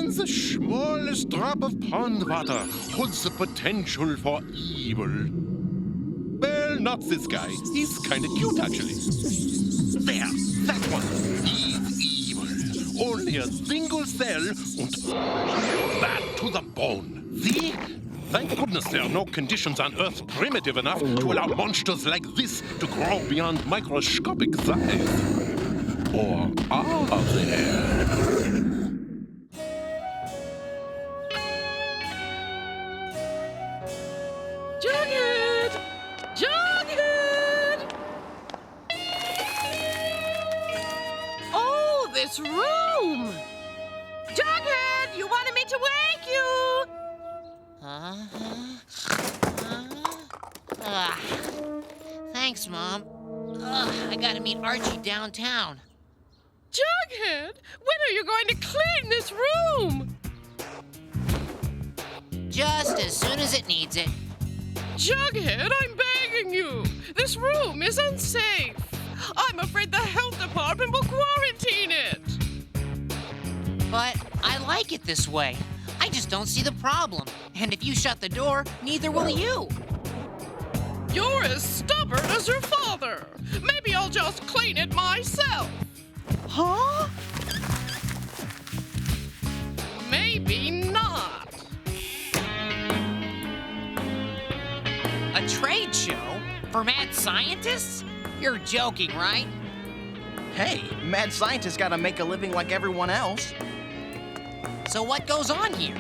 Even the smallest drop of pond water holds the potential for evil. Well, not this guy. He's kind of cute, actually. There, that one. He's evil. Only a single cell and bad to the bone. See? Thank goodness there are no conditions on Earth primitive enough to allow monsters like this to grow beyond microscopic size. Or are there? Jughead! Jughead! Oh, this room! Jughead, you wanted me to wake you! Thanks, Mom. I gotta meet Archie downtown. Jughead, when are you going to clean this room? Just as soon as it needs it. Jughead, I'm begging you. This room is unsafe. I'm afraid the health department will quarantine it. But I like it this way. I just don't see the problem. And if you shut the door, neither will you. You're as stubborn as your father. Maybe I'll just clean it myself. Huh? Maybe not. A trade show? For mad scientists? You're joking, right? Hey, mad scientists gotta make a living like everyone else. So what goes on here?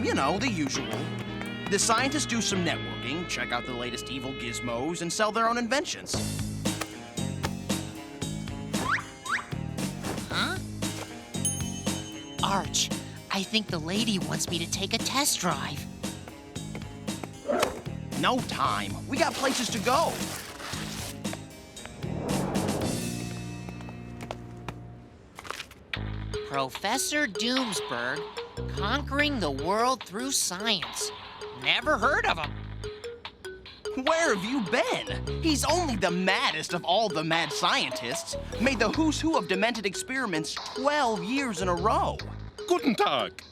You know, the usual. The scientists do some networking, check out the latest evil gizmos, and sell their own inventions. Huh? Arch, I think the lady wants me to take a test drive. No time. We got places to go. Professor Doomsburg, conquering the world through science. Never heard of him. Where have you been? He's only the maddest of all the mad scientists. Made the who's who of demented experiments 12 years in a row. Guten Tag.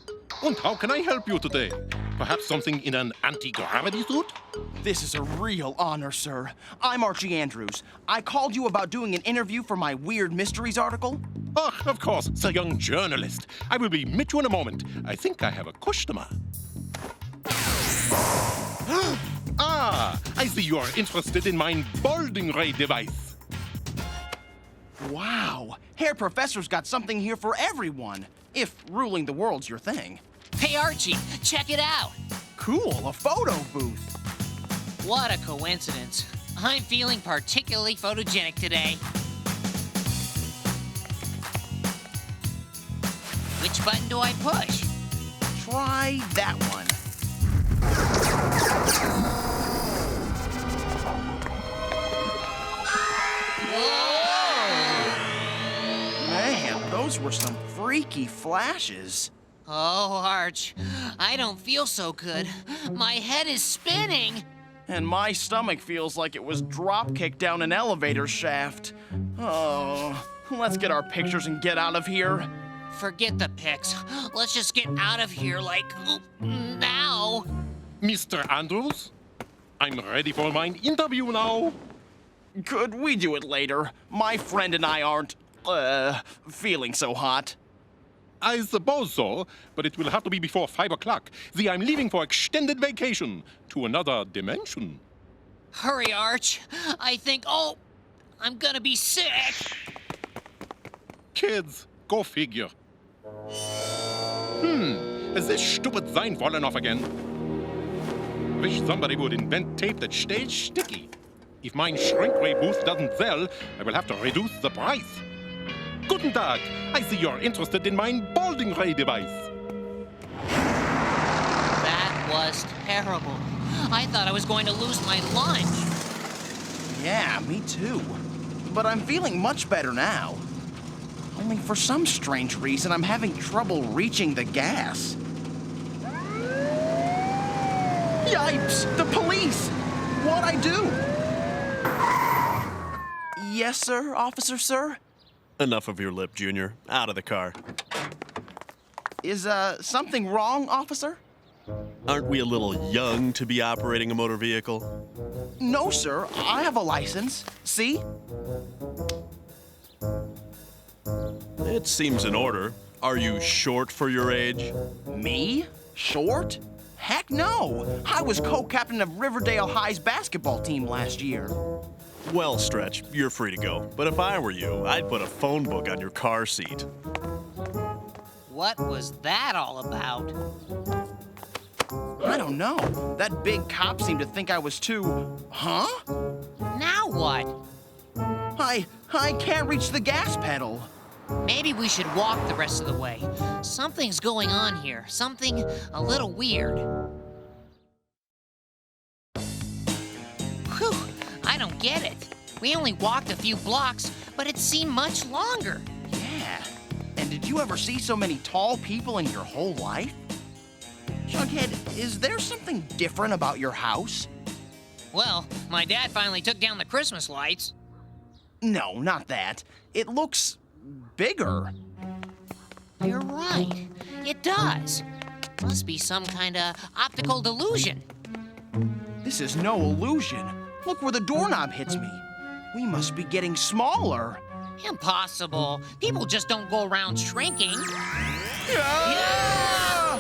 And how can I help you today? Perhaps something in an anti-gravity suit? This is a real honor, sir. I'm Archie Andrews. I called you about doing an interview for my Weird Mysteries article. Oh, of course, the young journalist. I will be met you in a moment. I think I have a customer. I see you are interested in my balding ray device. Wow, Herr Professor's got something here for everyone, if ruling the world's your thing. Hey, Archie, check it out. Cool, a photo booth. What a coincidence. I'm feeling particularly photogenic today. Which button do I push? Try that one. Man, those were some freaky flashes. Oh, Arch, I don't feel so good. My head is spinning. And my stomach feels like it was drop-kicked down an elevator shaft. Oh, let's get our pictures and get out of here. Forget the pics. Let's just get out of here, like, now. Mr. Andrews, I'm ready for my interview now. Could we do it later? My friend and I aren't, feeling so hot. I suppose so, but it will have to be before 5 o'clock. See, I'm leaving for extended vacation to another dimension. Hurry, Arch. I think, I'm gonna be sick. Kids, go figure. Has this stupid sign fallen off again? Wish somebody would invent tape that stays sticky. If my shrink-ray booth doesn't sell, I will have to reduce the price. Guten Tag. I see you're interested in my balding ray device. That was terrible. I thought I was going to lose my lunch. Yeah, me too. But I'm feeling much better now. Only for some strange reason, I'm having trouble reaching the gas. Yipes! The police! What'd I do? Yes, sir, officer, sir? Enough of your lip, Junior. Out of the car. Is, something wrong, officer? Aren't we a little young to be operating a motor vehicle? No, sir. I have a license. See? It seems in order. Are you short for your age? Me? Short? Heck no! I was co-captain of Riverdale High's basketball team last year. Well, Stretch, you're free to go. But if I were you, I'd put a phone book on your car seat. What was that all about? I don't know. That big cop seemed to think I was too... Huh? Now what? I can't reach the gas pedal. Maybe we should walk the rest of the way. Something's going on here. Something a little weird. Whew, I don't get it. We only walked a few blocks, but it seemed much longer. Yeah. And did you ever see so many tall people in your whole life? Jughead, is there something different about your house? Well, my dad finally took down the Christmas lights. No, not that. It looks... bigger. You're right. It does. Must be some kind of optical delusion. This is no illusion. Look where the doorknob hits me. We must be getting smaller. Impossible. People just don't go around shrinking. Ah!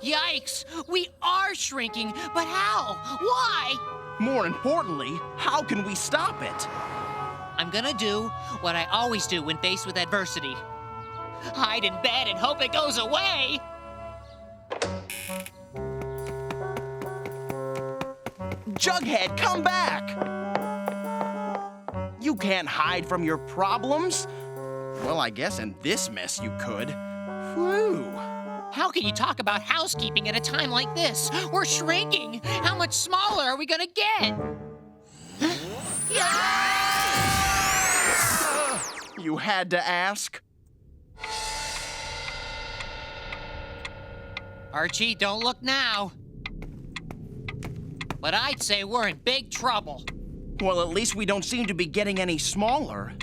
Yikes! We are shrinking, but how? Why? More importantly, how can we stop it? I'm gonna do what I always do when faced with adversity. Hide in bed and hope it goes away. Jughead, come back! You can't hide from your problems. Well, I guess in this mess you could. Whew. How can you talk about housekeeping at a time like this? We're shrinking. How much smaller are we gonna get? You had to ask? Archie, don't look now. But I'd say we're in big trouble. Well, at least we don't seem to be getting any smaller.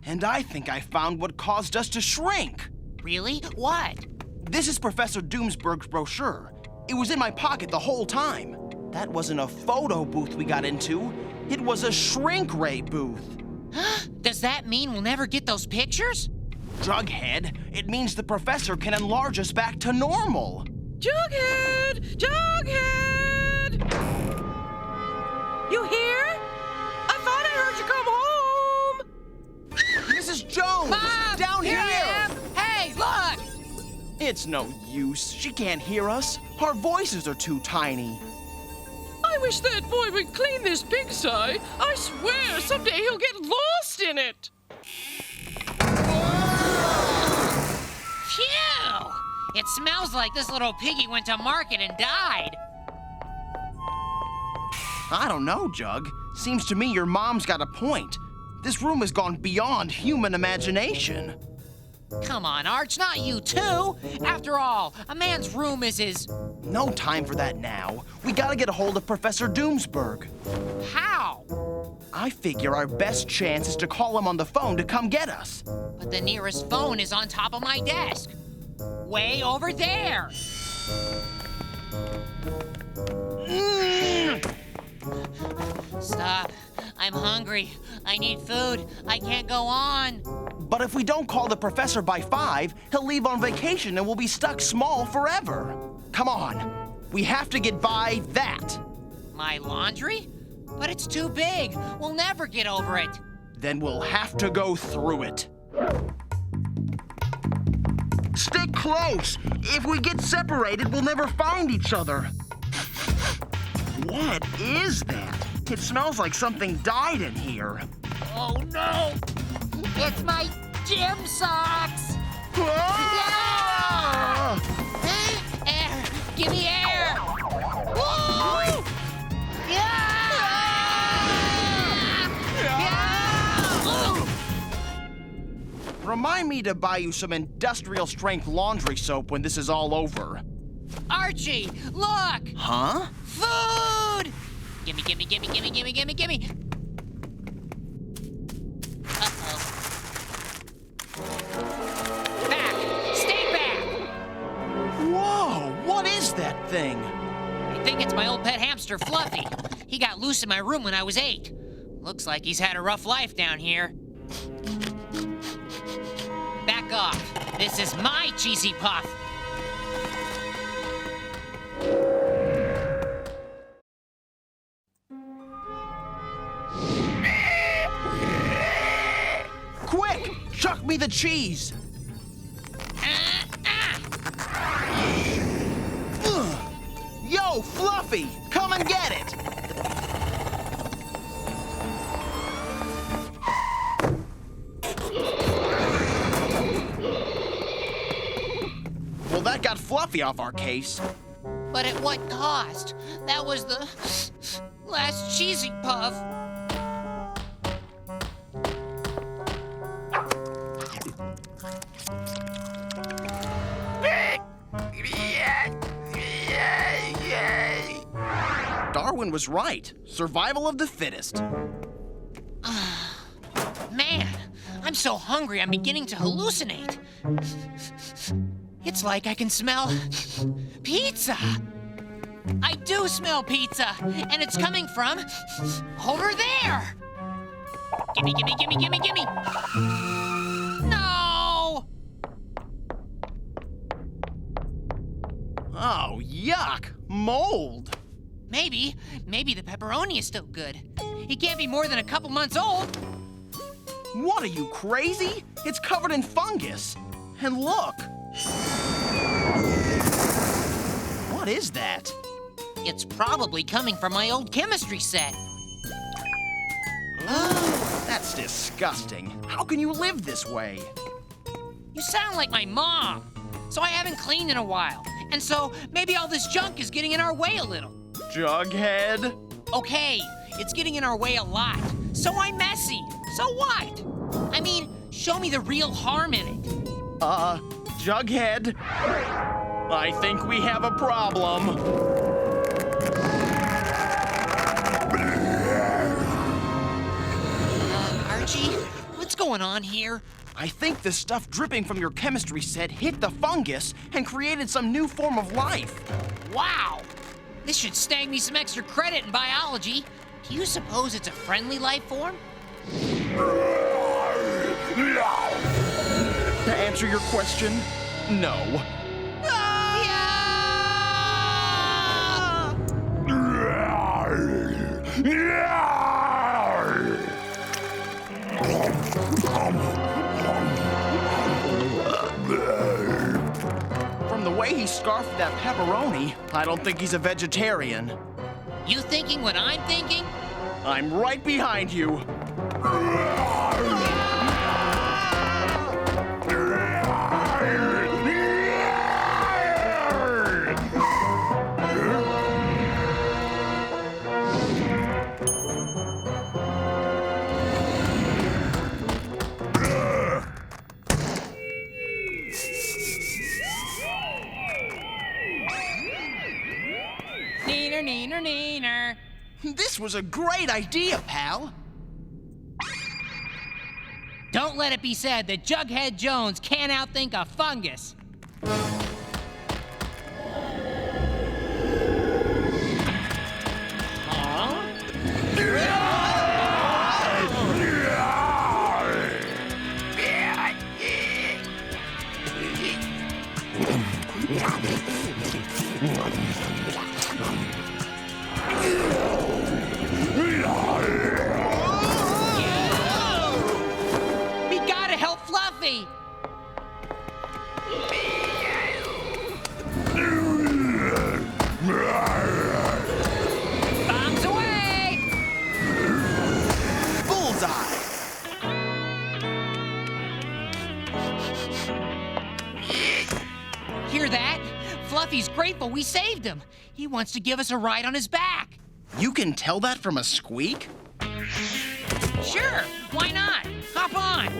And I think I found what caused us to shrink. Really? What? This is Professor Doomsburg's brochure. It was in my pocket the whole time. That wasn't a photo booth we got into. It was a shrink ray booth. Does that mean we'll never get those pictures? Jughead, it means the professor can enlarge us back to normal. Jughead! Jughead! You here? I thought I heard you come home. Mrs. Jones! Mom! Down here! I am! Hey, look! It's no use. She can't hear us. Our voices are too tiny. I wish that boy would clean this pigsty. I swear, someday he'll get lost in it. Phew! It smells like this little piggy went to market and died. I don't know, Jug. Seems to me your mom's got a point. This room has gone beyond human imagination. Come on, Arch, not you too. After all, a man's room is his... No time for that now. We gotta get a hold of Professor Doomsburg. How? I figure our best chance is to call him on the phone to come get us. But the nearest phone is on top of my desk. Way over there. Stop. I'm hungry. I need food. I can't go on. But if we don't call the professor by 5, he'll leave on vacation and we'll be stuck small forever. Come on. We have to get by that. My laundry? But it's too big. We'll never get over it. Then we'll have to go through it. Stick close. If we get separated, we'll never find each other. What is that? It smells like something died in here. Oh no! It's my gym socks! Ah! Air! Give me air! Woo! Yeah! Yeah! Remind me to buy you some industrial strength laundry soap when this is all over. Archie, look! Huh? Food! Gimme, gimme, gimme, gimme, gimme, gimme, gimme! Uh-oh. Back! Stay thing? I think it's my old pet hamster, Fluffy. He got loose in my room when I was 8. Looks like he's had a rough life down here. Back off. This is my cheesy puff. Quick! Chuck me the cheese! Ugh. Yo, Fluffy! Come and get it! Well, that got Fluffy off our case. But at what cost? That was the last cheesy puff. Darwin was right. Survival of the fittest. Man, I'm so hungry I'm beginning to hallucinate. It's like I can smell pizza. I do smell pizza, and it's coming from over there. Gimme, gimme, gimme, gimme, gimme. No! Oh, yuck! Mold! Maybe the pepperoni is still good. It can't be more than a couple months old. What, are you crazy? It's covered in fungus. And look! What is that? It's probably coming from my old chemistry set. That's disgusting. How can you live this way? You sound like my mom. So I haven't cleaned in a while. And so maybe all this junk is getting in our way a little. Jughead? Okay, it's getting in our way a lot. So I'm messy. So what? I mean, show me the real harm in it. Jughead? I think we have a problem. Archie, what's going on here? I think the stuff dripping from your chemistry set hit the fungus and created some new form of life. Wow! This should snag me some extra credit in biology. Do you suppose it's a friendly life form? To answer your question, no. From the way he scarfed that pepperoni, I don't think he's a vegetarian. You thinking what I'm thinking? I'm right behind you. Neener, neener, neener. This was a great idea, pal. Don't let it be said that Jughead Jones can't outthink a fungus. We gotta help Fluffy! Bombs away! Bullseye! Hear that? Fluffy's grateful we saved him. He wants to give us a ride on his back. You can tell that from a squeak? Sure, why not? Hop on.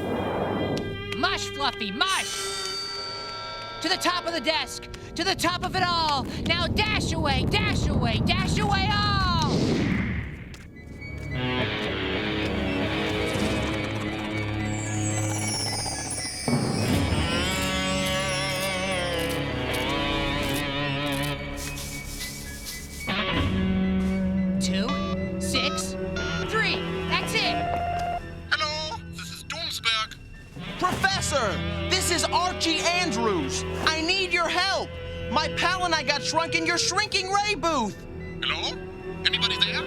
Mush, Fluffy, mush. To the top of the desk, to the top of it all. Now dash away, dash away, dash away all. Professor, this is Archie Andrews. I need your help. My pal and I got shrunk in your shrinking ray booth. Hello? Anybody there?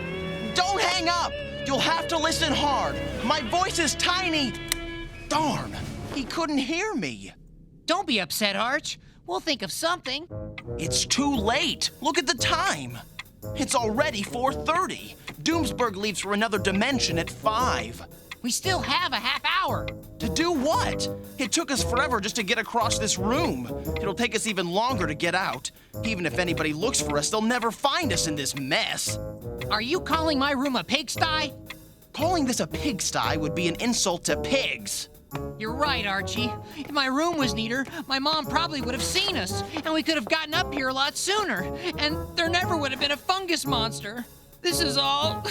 Don't hang up. You'll have to listen hard. My voice is tiny. Darn, he couldn't hear me. Don't be upset, Arch. We'll think of something. It's too late. Look at the time. It's already 4:30. Doomsburg leaves for another dimension at 5. We still have a half hour. To do what? It took us forever just to get across this room. It'll take us even longer to get out. Even if anybody looks for us, they'll never find us in this mess. Are you calling my room a pigsty? Calling this a pigsty would be an insult to pigs. You're right, Archie. If my room was neater, my mom probably would have seen us, and we could have gotten up here a lot sooner, and there never would have been a fungus monster. This is all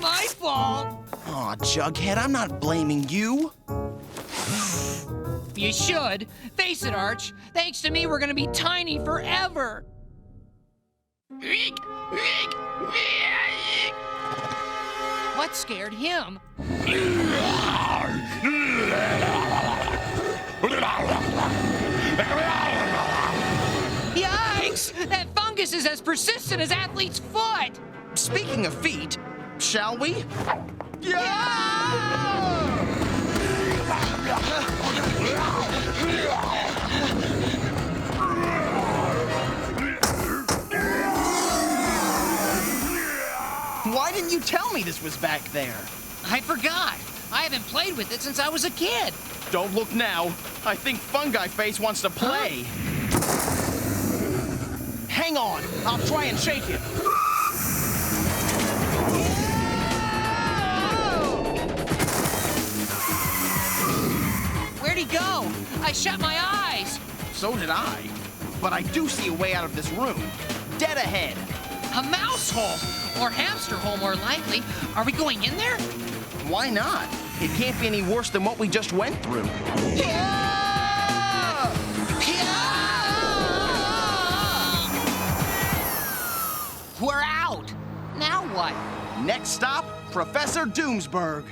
my fault. Aw, Jughead, I'm not blaming you. You should. Face it, Arch. Thanks to me, we're gonna be tiny forever. What scared him? Yikes! That fungus is as persistent as athlete's foot! Speaking of feet, shall we? Why didn't you tell me this was back there? I forgot. I haven't played with it since I was a kid. Don't look now. I think Fungi Face wants to play. Hang on. I'll try and shake him. Where'd he go? I shut my eyes. So did I. But I do see a way out of this room. Dead ahead. A mouse hole, or hamster hole more likely. Are we going in there? Why not? It can't be any worse than what we just went through. We're out. Now what? Next stop, Professor Doomsburg.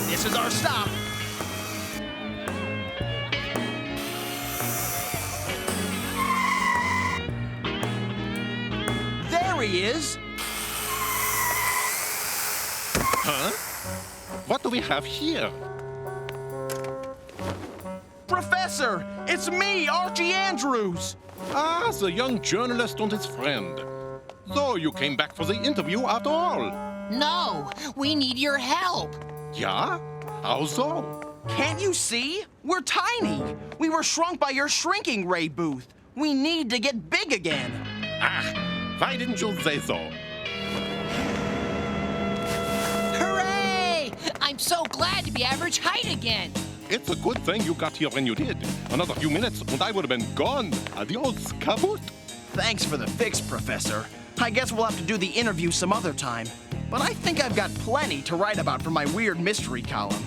This is our stop. There he is. Huh? What do we have here? Professor, it's me, Archie Andrews. Ah, the young journalist and his friend. So you came back for the interview after all? No, we need your help. Yeah? How so? Can't you see? We're tiny. We were shrunk by your shrinking ray booth. We need to get big again. Ah, why didn't you say so? Hooray! I'm so glad to be average height again. It's a good thing you got here when you did. Another few minutes and I would have been gone. Adios, kaput. Thanks for the fix, Professor. I guess we'll have to do the interview some other time. But I think I've got plenty to write about for my weird mystery column.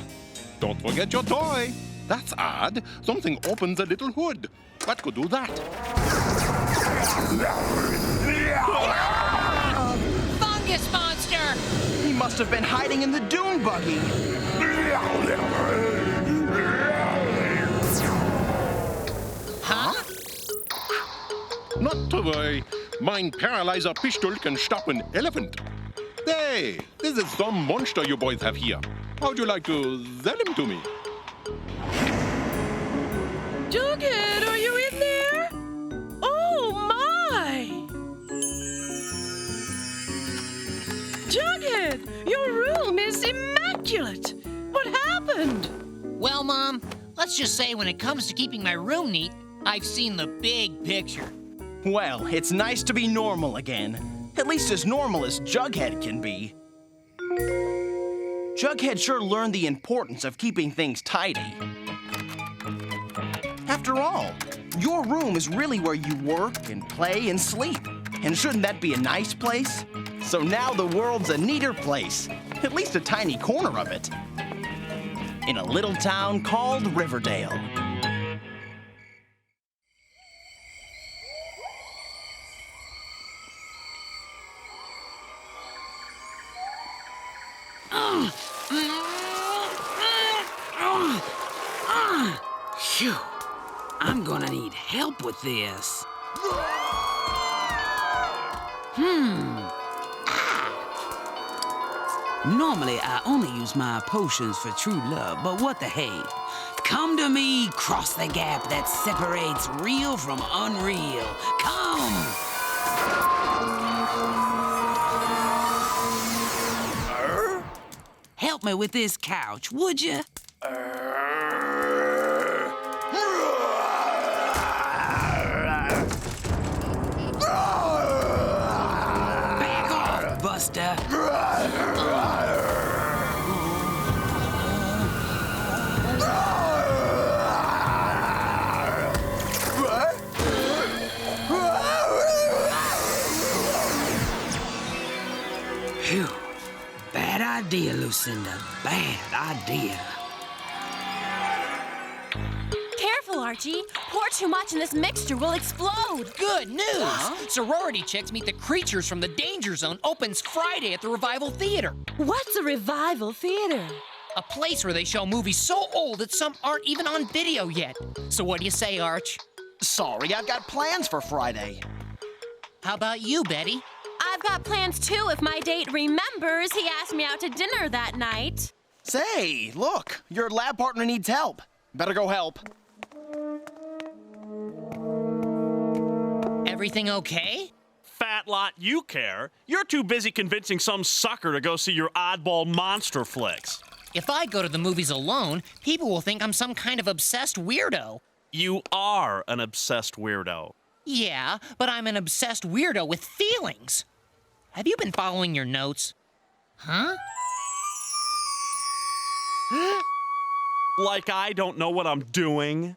Don't forget your toy. That's odd. Something opens a little hood. What could do that? Fungus monster! He must have been hiding in the dune buggy. Huh? Not to worry. Mein paralyzer pistol can stop an elephant. Hey, this is some monster you boys have here. How'd you like to sell him to me? Jughead, are you in there? Oh, my! Jughead, your room is immaculate. What happened? Well, Mom, let's just say when it comes to keeping my room neat, I've seen the big picture. Well, it's nice to be normal again. At least as normal as Jughead can be. Jughead sure learned the importance of keeping things tidy. After all, your room is really where you work and play and sleep. And shouldn't that be a nice place? So now the world's a neater place, at least a tiny corner of it, in a little town called Riverdale. Phew. I'm gonna need help with this. Normally, I only use my potions for true love, but what the hey? Come to me, cross the gap that separates real from unreal. Come! Help me with this couch, would you? Back off, Buster. Phew. Bad idea, Lucinda. Bad idea. Careful, Archie. Pour too much and this mixture will explode. Good news! Sorority chicks meet the creatures from the Danger Zone opens Friday at the Revival Theater. What's a revival theater? A place where they show movies so old that some aren't even on video yet. So what do you say, Arch? Sorry, I've got plans for Friday. How about you, Betty? I've got plans too if my date remembers he asked me out to dinner that night. Say, look, your lab partner needs help. Better go help. Everything okay? Fat lot you care. You're too busy convincing some sucker to go see your oddball monster flicks. If I go to the movies alone, people will think I'm some kind of obsessed weirdo. You are an obsessed weirdo. Yeah, but I'm an obsessed weirdo with feelings. Have you been following your notes? Huh? Like I don't know what I'm doing.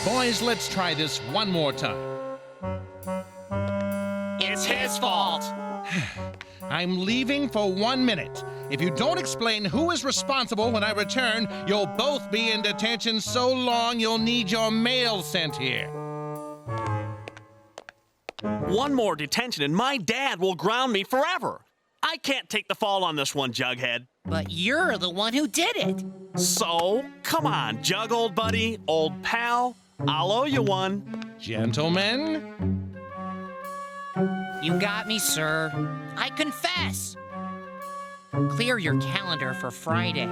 Boys, let's try this one more time. It's his fault. I'm leaving for 1 minute. If you don't explain who is responsible when I return, you'll both be in detention so long you'll need your mail sent here. One more detention and my dad will ground me forever. I can't take the fall on this one, Jughead. But you're the one who did it. So, come on, Jug, old buddy, old pal. I'll owe you one. Gentlemen? You got me, sir. I confess. Clear your calendar for Friday.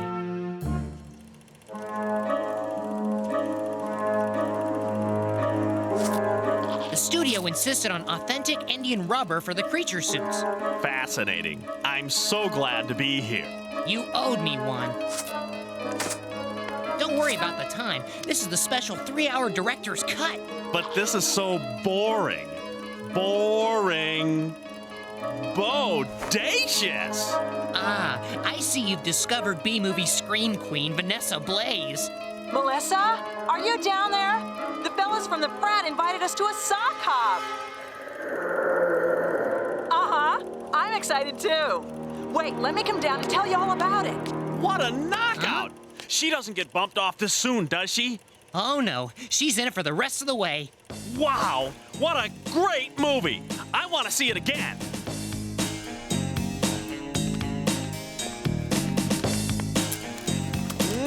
The studio insisted on authentic Indian rubber for the creature suits. Fascinating. I'm so glad to be here. You owed me one. Don't worry about the time. This is the special 3-hour director's cut. But this is so boring. Boring. Bodacious. Ah, I see you've discovered B-movie scream queen Vanessa Blaze. Melissa, are you down there? The fellas from the frat invited us to a sock hop. Uh-huh. I'm excited too. Wait, let me come down and tell you all about it. What a knockout! She doesn't get bumped off this soon, does she? Oh no, she's in it for the rest of the way. Wow, what a great movie! I want to see it again.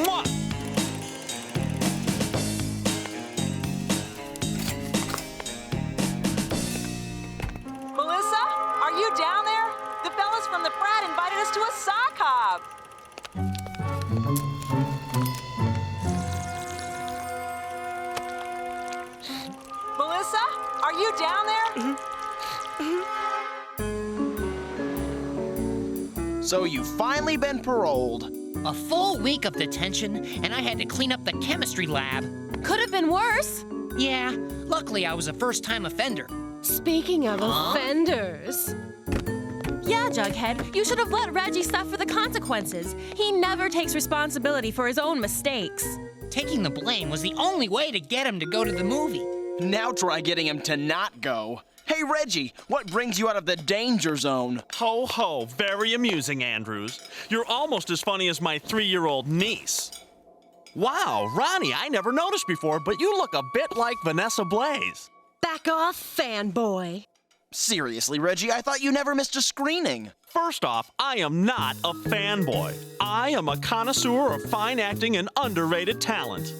Mwah! Are you down there? So you've finally been paroled. A full week of detention, and I had to clean up the chemistry lab. Could have been worse. Yeah, luckily I was a first-time offender. Speaking of offenders. Yeah, Jughead, you should have let Reggie suffer the consequences. He never takes responsibility for his own mistakes. Taking the blame was the only way to get him to go to the movie. Now try getting him to not go. Hey, Reggie, what brings you out of the danger zone? Ho ho, very amusing, Andrews. You're almost as funny as my 3-year-old niece. Wow, Ronnie, I never noticed before, but you look a bit like Vanessa Blaze. Back off, fanboy. Seriously, Reggie, I thought you never missed a screening. First off, I am not a fanboy. I am a connoisseur of fine acting and underrated talent.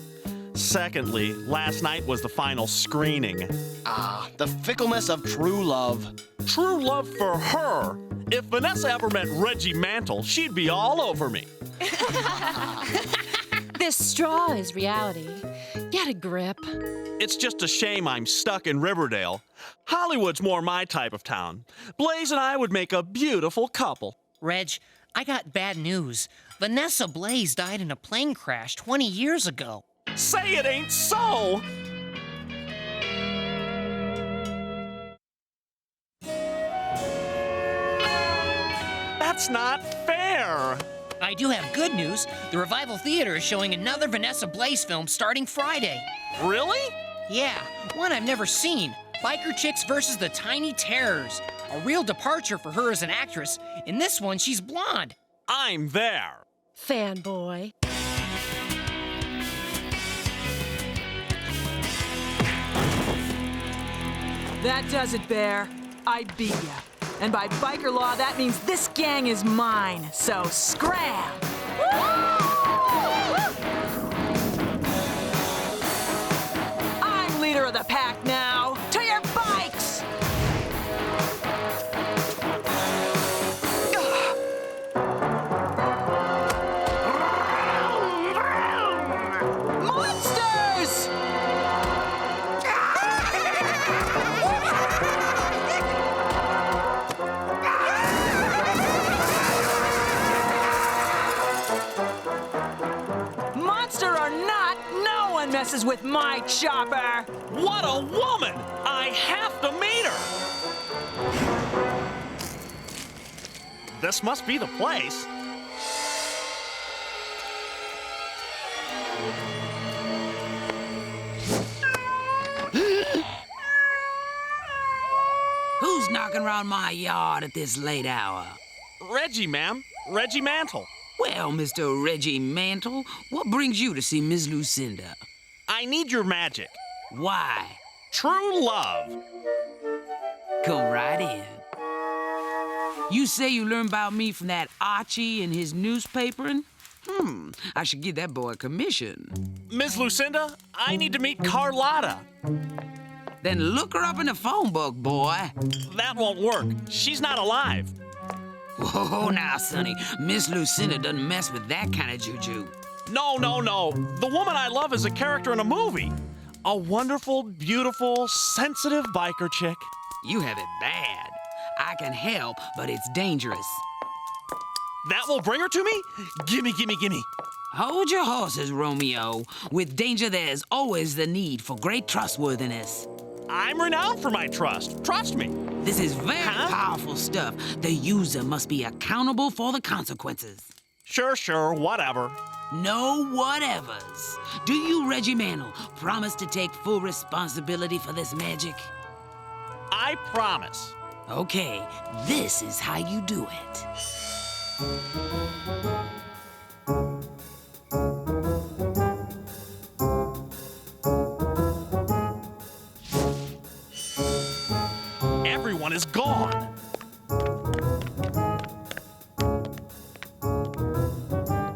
Secondly, last night was the final screening. Ah, the fickleness of true love. True love for her. If Vanessa ever met Reggie Mantle, she'd be all over me. This straw is reality. Get a grip. It's just a shame I'm stuck in Riverdale. Hollywood's more my type of town. Blaze and I would make a beautiful couple. Reg, I got bad news. Vanessa Blaze died in a plane crash 20 years ago. Say it ain't so! That's not fair! I do have good news. The Revival Theater is showing another Vanessa Blaze film starting Friday. Really? Yeah, one I've never seen. Biker Chicks versus the Tiny Terrors. A real departure for her as an actress. In this one, she's blonde. I'm there. Fanboy. That does it, Bear. I beat ya. And by biker law, that means this gang is mine. So scram! I'm leader of the pack now. To your bikes! Monsters! Monster or not, no one messes with my chopper! What a woman! I have to meet her! This must be the place. Who's knocking around my yard at this late hour? Reggie, ma'am. Reggie Mantle. Well, Mr. Reggie Mantle, what brings you to see Miss Lucinda? I need your magic. Why? True love. Come right in. You say you learned about me from that Archie and his newspapering? I should give that boy a commission. Miss Lucinda, I need to meet Carlotta. Then look her up in the phone book, boy. That won't work. She's not alive. Whoa, now, Sonny, Miss Lucinda doesn't mess with that kind of juju. No. The woman I love is a character in a movie. A wonderful, beautiful, sensitive biker chick. You have it bad. I can help, but it's dangerous. That will bring her to me? Gimme. Hold your horses, Romeo. With danger, there's always the need for great trustworthiness. I'm renowned for my trust. Trust me. This is very powerful stuff. The user must be accountable for the consequences. Sure, whatever. No whatevers. Do you, Reggie Mantle, promise to take full responsibility for this magic? I promise. Okay, this is how you do it. Everyone is gone.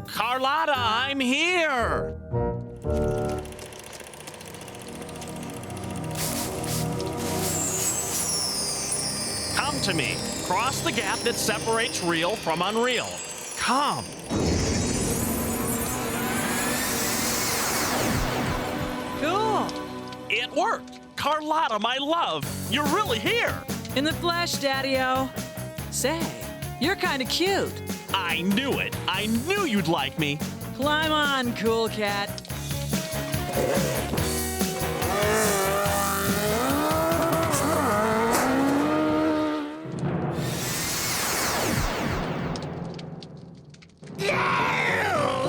Carlotta, I'm here. Come to me. Cross the gap that separates real from unreal. Come. Cool. It worked. Carlotta, my love, you're really here. In the flesh, Daddy-O. Say, you're kind of cute. I knew it. I knew you'd like me. Climb on, cool cat.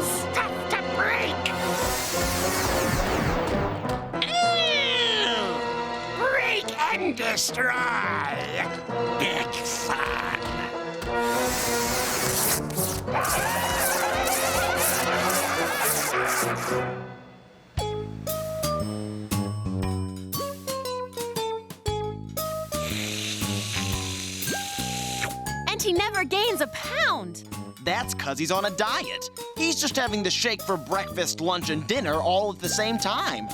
Stuff to break! Break and destroy! Big fun! And he never gains a pound. That's 'cause he's on a diet. He's just having to shake for breakfast, lunch, and dinner all at the same time.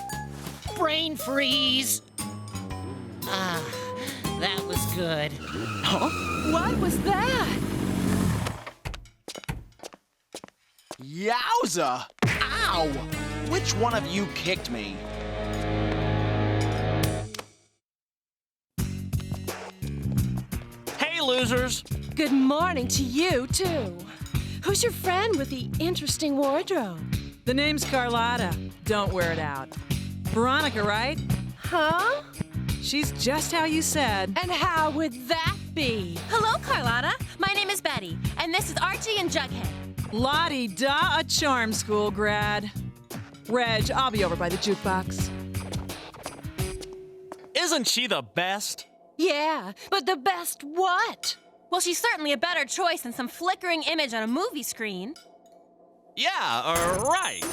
Brain freeze. Ah, that was good. What was that? Yowza! Ow! Which one of you kicked me? Hey, losers. Good morning to you, too. Who's your friend with the interesting wardrobe? The name's Carlotta. Don't wear it out. Veronica, right? Huh? She's just how you said. And how would that be? Hello, Carlotta. My name is Betty, and this is Archie and Jughead. La-di-da, a charm school grad. Reg, I'll be over by the jukebox. Isn't she the best? Yeah, but the best what? Well, she's certainly a better choice than some flickering image on a movie screen. Yeah, right.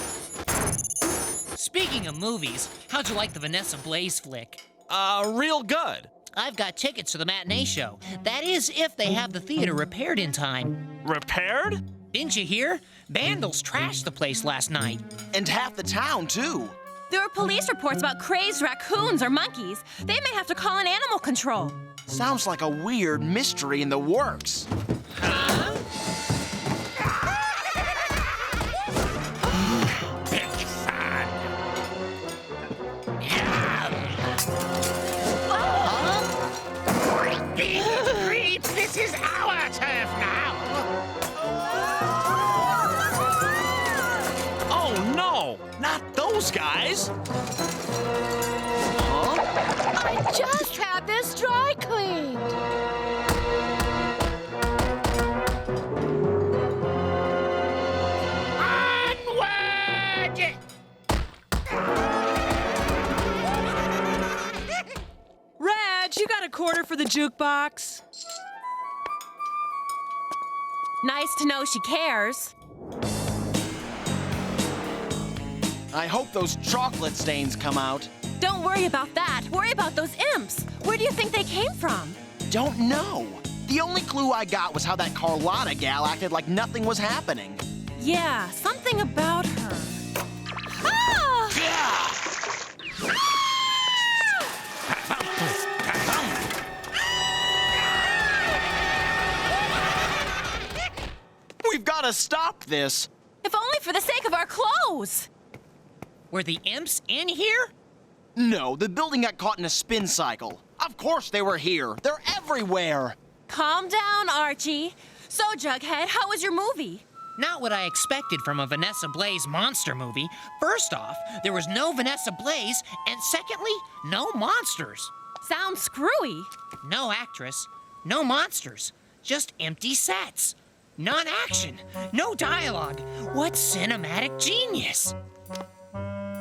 Speaking of movies, how'd you like the Vanessa Blaze flick? Real good. I've got tickets to the matinee show. That is, if they have the theater repaired in time. Repaired? Didn't you hear? Vandals trashed the place last night. And half the town, too. There were police reports about crazed raccoons or monkeys. They may have to call in animal control. Sounds like a weird mystery in the works. Big fun! Creep, this is our turf now! Oh, no. Not those guys. I just had this dry cleaned. Onward! Reg, you got a quarter for the jukebox? Nice to know she cares. I hope those chocolate stains come out. Don't worry about that. Worry about those imps. Where do you think they came from? Don't know. The only clue I got was how that Carlotta gal acted like nothing was happening. Yeah, something about her. Ah! We've got to stop this. If only for the sake of our clothes. Were the imps in here? No, the building got caught in a spin cycle. Of course they were here. They're everywhere. Calm down, Archie. So, Jughead, how was your movie? Not what I expected from a Vanessa Blaze monster movie. First off, there was no Vanessa Blaze, and secondly, no monsters. Sounds screwy. No actress, no monsters, just empty sets. None action, no dialogue. What cinematic genius!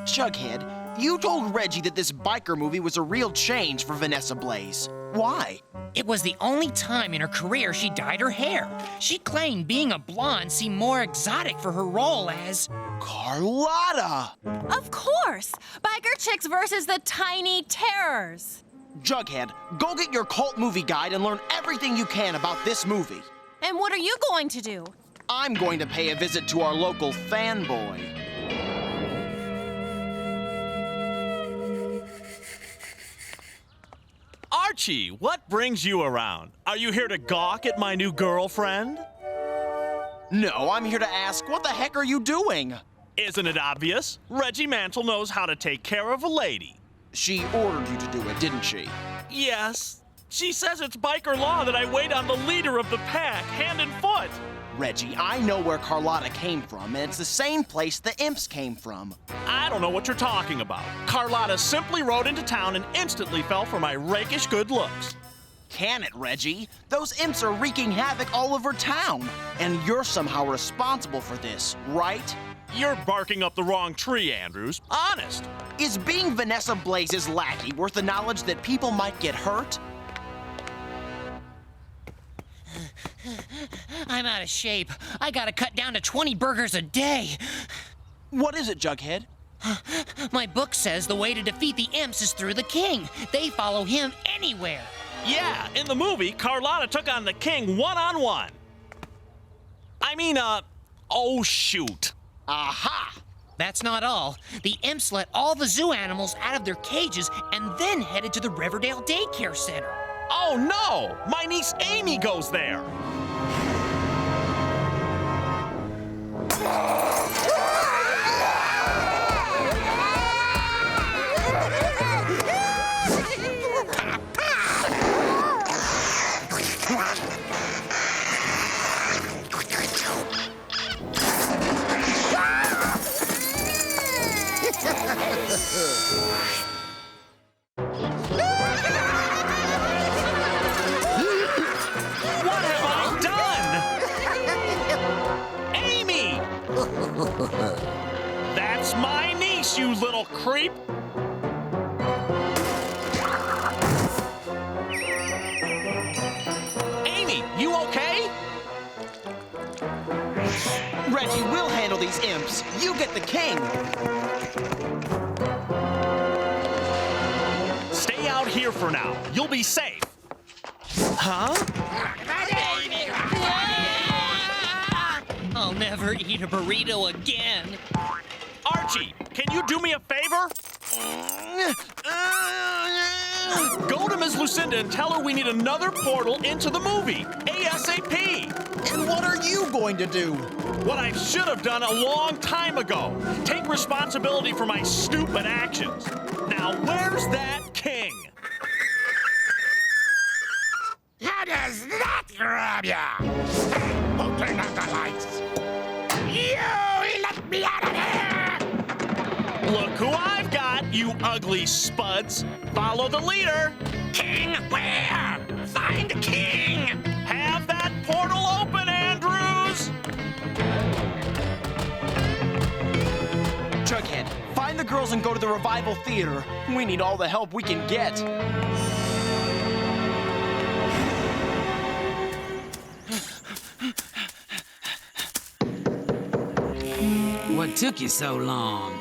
Jughead, you told Reggie that this biker movie was a real change for Vanessa Blaze. Why? It was the only time in her career she dyed her hair. She claimed being a blonde seemed more exotic for her role as... Carlotta! Of course. Biker chicks versus the tiny terrors. Jughead, go get your cult movie guide and learn everything you can about this movie. And what are you going to do? I'm going to pay a visit to our local fanboy. Archie, what brings you around? Are you here to gawk at my new girlfriend? No, I'm here to ask, what the heck are you doing? Isn't it obvious? Reggie Mantle knows how to take care of a lady. She ordered you to do it, didn't she? Yes. She says it's biker law that I wait on the leader of the pack, hand and foot. Reggie, I know where Carlotta came from, and it's the same place the imps came from. I don't know what you're talking about. Carlotta simply rode into town and instantly fell for my rakish good looks. Can it, Reggie? Those imps are wreaking havoc all over town, and you're somehow responsible for this, right? You're barking up the wrong tree, Andrews. Honest. Is being Vanessa Blaze's lackey worth the knowledge that people might get hurt? I'm out of shape. I gotta cut down to 20 burgers a day. What is it, Jughead? My book says the way to defeat the imps is through the king. They follow him anywhere. Yeah, in the movie, Carlotta took on the king one-on-one. Oh shoot. Aha! That's not all. The imps let all the zoo animals out of their cages and then headed to the Riverdale daycare center. Oh no! My niece Amy goes there! What have I done? Amy! That's my niece, you little creep! Amy, you okay? Reggie, we'll handle these imps. You get the king. Stay out here for now. You'll be safe. Huh? I'll never eat a burrito again. Archie, can you do me a favor? Go to Ms. Lucinda and tell her we need another portal into the movie, ASAP. And what are you going to do? What I should have done a long time ago. Take responsibility for my stupid actions. Now, where's that king? How does that grab ya? Who turned on the lights? You let me out of here! Look who I've got, you ugly spuds. Follow the leader. King where? Find the king! Have that portal open, Andrews! Jughead, find the girls and go to the Revival Theater. We need all the help we can get. What took you so long?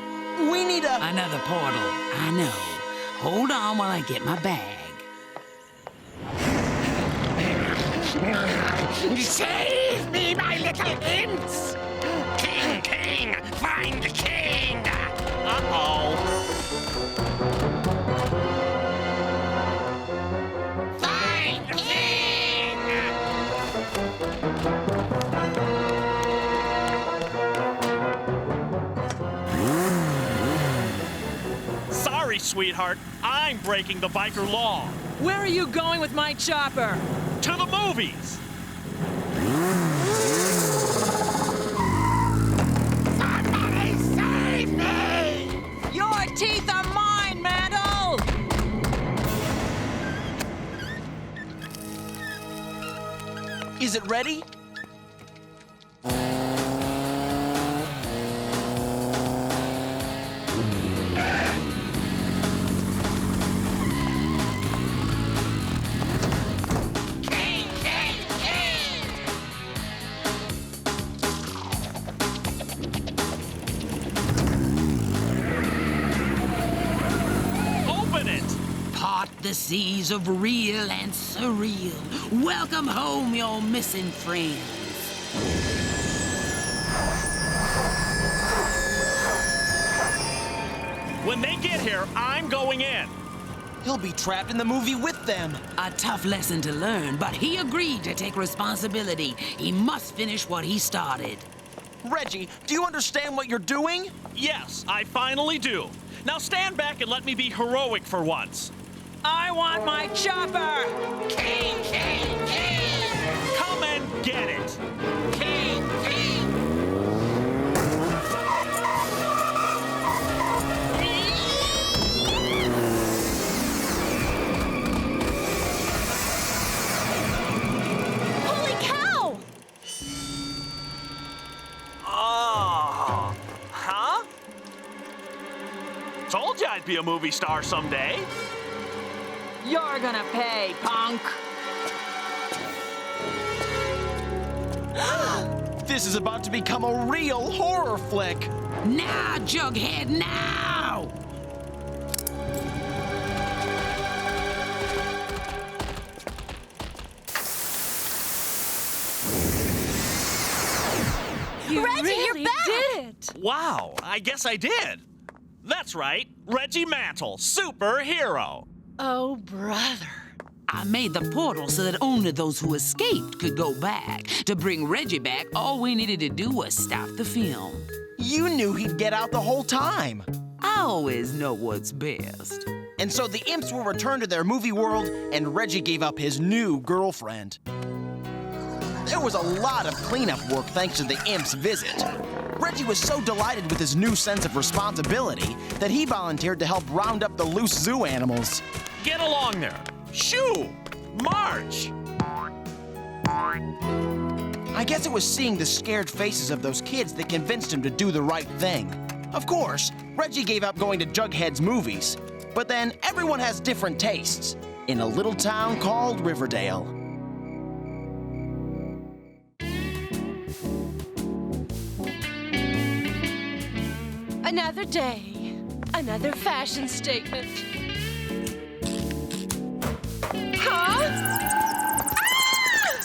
We need Another portal. I know. Hold on while I get my bag. Save me, my little imps! King, king, find the king! Uh-oh. Find the king! Sorry, sweetheart. I'm breaking the biker law. Where are you going with my chopper? To the movies. Somebody save me! Your teeth are mine, Mandel! Is it ready? King, king, king! Open it. Part the seas of real and surreal. Welcome home, your missing friends. When they get here, I'm going in. He'll be trapped in the movie with them. A tough lesson to learn, but he agreed to take responsibility. He must finish what he started. Reggie, do you understand what you're doing? Yes, I finally do. Now stand back and let me be heroic for once. I want my chopper! King, king, king! Come and get it. King, king! Holy cow! Oh. Huh? Told you I'd be a movie star someday. You're gonna pay, punk! This is about to become a real horror flick. Now, Jughead, now! Reggie, you're really back! did it! Wow, I guess I did. That's right, Reggie Mantle, superhero. Oh, brother. I made the portal so that only those who escaped could go back. To bring Reggie back, all we needed to do was stop the film. You knew he'd get out the whole time. I always know what's best. And so the imps will return to their movie world, and Reggie gave up his new girlfriend. There was a lot of cleanup work thanks to the imps' visit. Reggie was so delighted with his new sense of responsibility that he volunteered to help round up the loose zoo animals. Get along there. Shoo! March! I guess it was seeing the scared faces of those kids that convinced him to do the right thing. Of course, Reggie gave up going to Jughead's movies, but then everyone has different tastes in a little town called Riverdale. Another day, another fashion statement. Huh? Ah!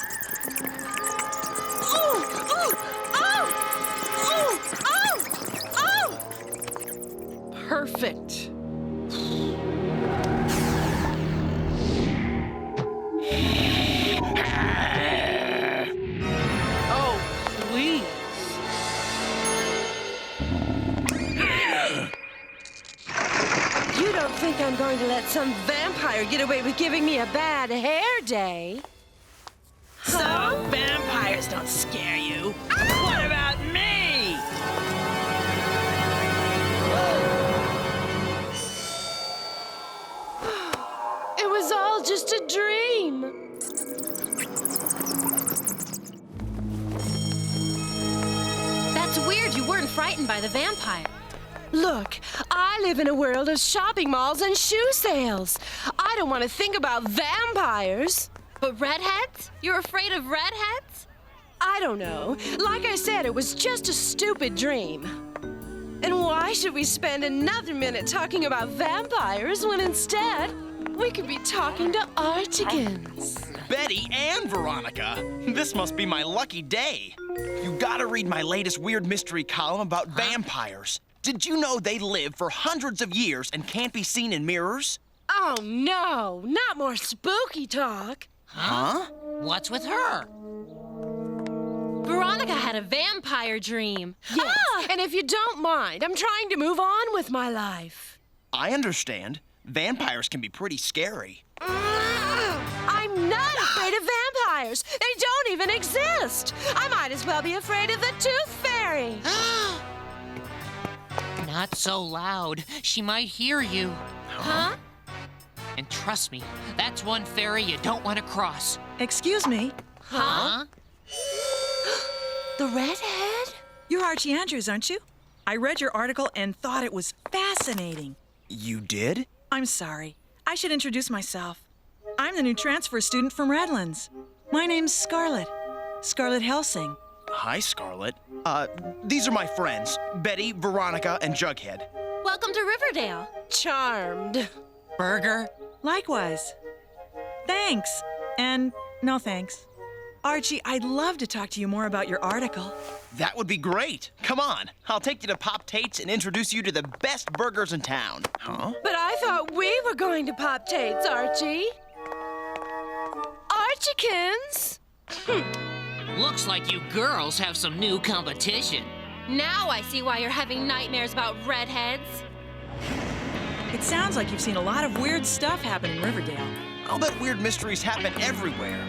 Ooh, ooh, oh! Ooh, oh! Oh! Perfect. Oh, please. You don't think I'm going to let some vampire get away with giving me a bad hair day? So, vampires don't scare you. What about me? It was all just a dream. That's weird you weren't frightened by the vampire. Look, I live in a world of shopping malls and shoe sales. I don't want to think about vampires. But redheads? You're afraid of redheads? I don't know. Like I said, it was just a stupid dream. And why should we spend another minute talking about vampires when instead we could be talking to Archiegans? Betty and Veronica. This must be my lucky day. You gotta read my latest weird mystery column about vampires. Did you know they live for hundreds of years and can't be seen in mirrors? Oh no, not more spooky talk. Huh? What's with her? Veronica had a vampire dream. Yes. And if you don't mind, I'm trying to move on with my life. I understand. Vampires can be pretty scary. I'm not afraid of vampires. They don't even exist. I might as well be afraid of the Tooth Fairy. Not so loud. She might hear you. Huh? And trust me, that's one fairy you don't want to cross. Excuse me. Huh? The redhead? You're Archie Andrews, aren't you? I read your article and thought it was fascinating. You did? I'm sorry. I should introduce myself. I'm the new transfer student from Redlands. My name's Scarlet. Scarlet Helsing. Hi, Scarlet. These are my friends, Betty, Veronica, and Jughead. Welcome to Riverdale. Charmed. Burger? Likewise. Thanks. And no thanks. Archie, I'd love to talk to you more about your article. That would be great. Come on, I'll take you to Pop Tate's and introduce you to the best burgers in town. Huh? But I thought we were going to Pop Tate's, Archie. Archiekins? Looks like you girls have some new competition. Now I see why you're having nightmares about redheads. It sounds like you've seen a lot of weird stuff happen in Riverdale. I'll bet weird mysteries happen everywhere.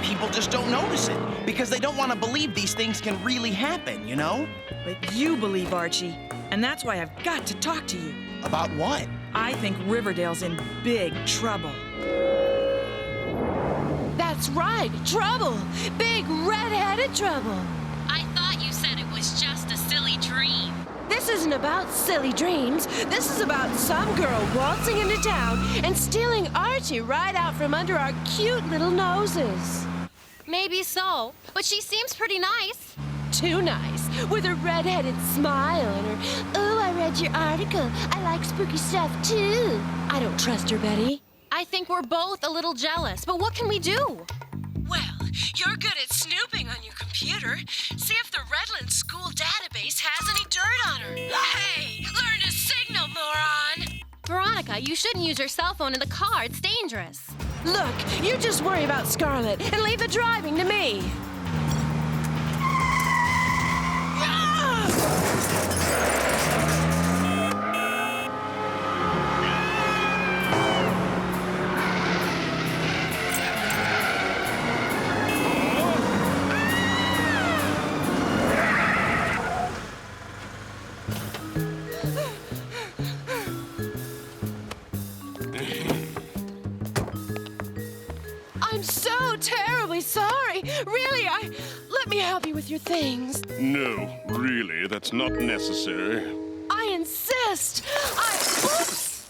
People just don't notice it because they don't want to believe these things can really happen, you know? But you believe, Archie, and that's why I've got to talk to you. About what? I think Riverdale's in big trouble. That's right, trouble. Big red-headed trouble. I thought you said it was just a silly dream. This isn't about silly dreams. This is about some girl waltzing into town and stealing Archie right out from under our cute little noses. Maybe so, but she seems pretty nice. Too nice, with her red-headed smile and her, "Oh, I read your article. I like spooky stuff, too." I don't trust her, Betty. I think we're both a little jealous, but what can we do? Well, you're good at snooping on your computer. See if the Redland school database has any dirt on her. Hey, learn to signal, moron! Veronica, you shouldn't use your cell phone in the car. It's dangerous. Look, you just worry about Scarlet and leave the driving to me. I'm so terribly sorry. Really, let me help you with your things. No, really, that's not necessary. I insist. Oops!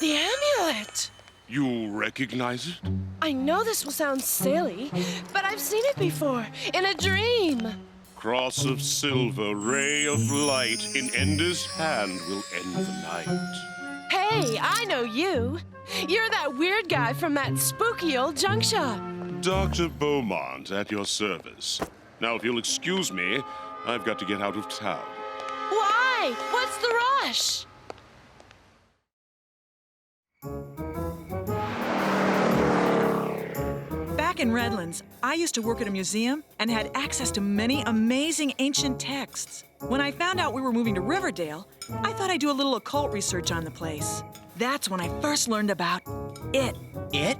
The amulet. You recognize it? I know this will sound silly, but I've seen it before, in a dream. Cross of silver, ray of light, in Ender's hand will end the night. Hey, I know you. You're that weird guy from that spooky old junk shop. Dr. Beaumont at your service. Now, if you'll excuse me, I've got to get out of town. Why? What's the rush? Back in Redlands, I used to work at a museum and had access to many amazing ancient texts. When I found out we were moving to Riverdale, I thought I'd do a little occult research on the place. That's when I first learned about it. It?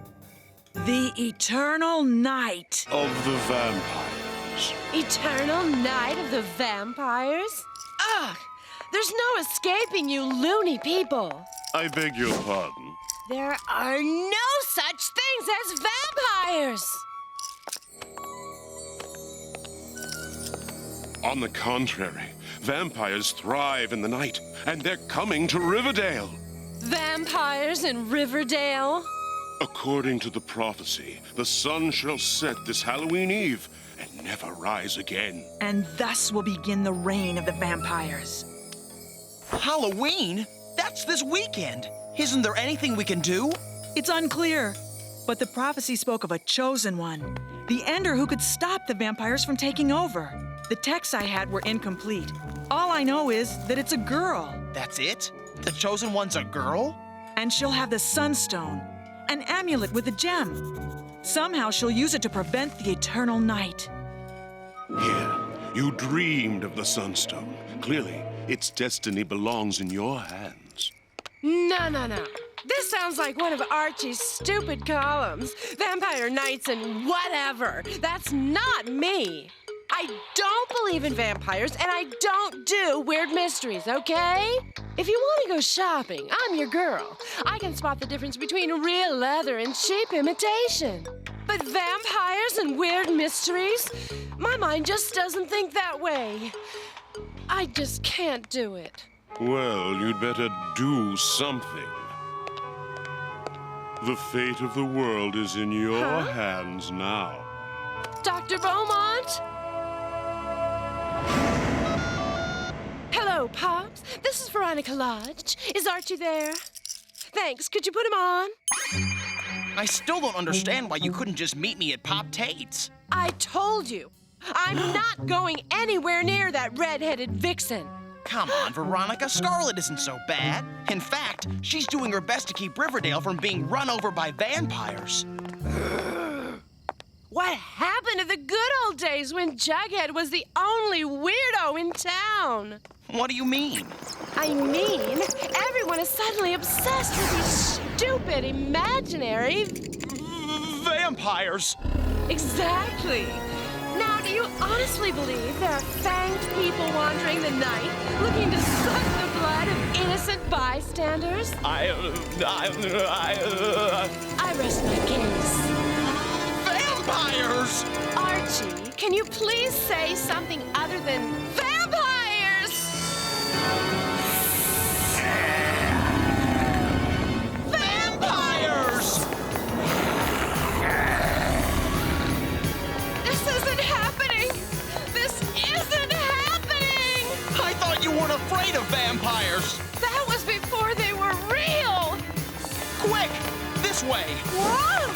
The Eternal Night. Of the vampires. Eternal Night of the Vampires? Ugh! There's no escaping you loony people. I beg your pardon. There are no such things as vampires! On the contrary, vampires thrive in the night, and they're coming to Riverdale. Vampires in Riverdale? According to the prophecy, the sun shall set this Halloween Eve and never rise again. And thus will begin the reign of the vampires. Halloween? That's this weekend. Isn't there anything we can do? It's unclear, but the prophecy spoke of a chosen one, the Ender who could stop the vampires from taking over. The texts I had were incomplete. All I know is that it's a girl. That's it? The chosen one's a girl? And she'll have the Sunstone, an amulet with a gem. Somehow she'll use it to prevent the Eternal Night. Here, you dreamed of the Sunstone. Clearly, its destiny belongs in your hands. No. This sounds like one of Archie's stupid columns. Vampire Nights and whatever. That's not me. I don't believe in vampires, and I don't do weird mysteries, okay? If you want to go shopping, I'm your girl. I can spot the difference between real leather and cheap imitation. But vampires and weird mysteries? My mind just doesn't think that way. I just can't do it. Well, you'd better do something. The fate of the world is in your hands now. Dr. Beaumont? Hello, Pops. This is Veronica Lodge. Is Archie there? Thanks. Could you put him on? I still don't understand why you couldn't just meet me at Pop Tate's. I told you. I'm not going anywhere near that red-headed vixen. Come on, Veronica. Scarlet isn't so bad. In fact, she's doing her best to keep Riverdale from being run over by vampires. What happened to the good old days when Jughead was the only weirdo in town? What do you mean? I mean, everyone is suddenly obsessed with these stupid imaginary... Vampires! Exactly. Now, do you honestly believe there are fanged people wandering the night looking to suck the blood of innocent bystanders? I rest my case. Vampires! Archie, can you please say something other than vampires? Vampires! This isn't happening! This isn't happening! I thought you weren't afraid of vampires! That was before they were real! Quick! This way! Whoa!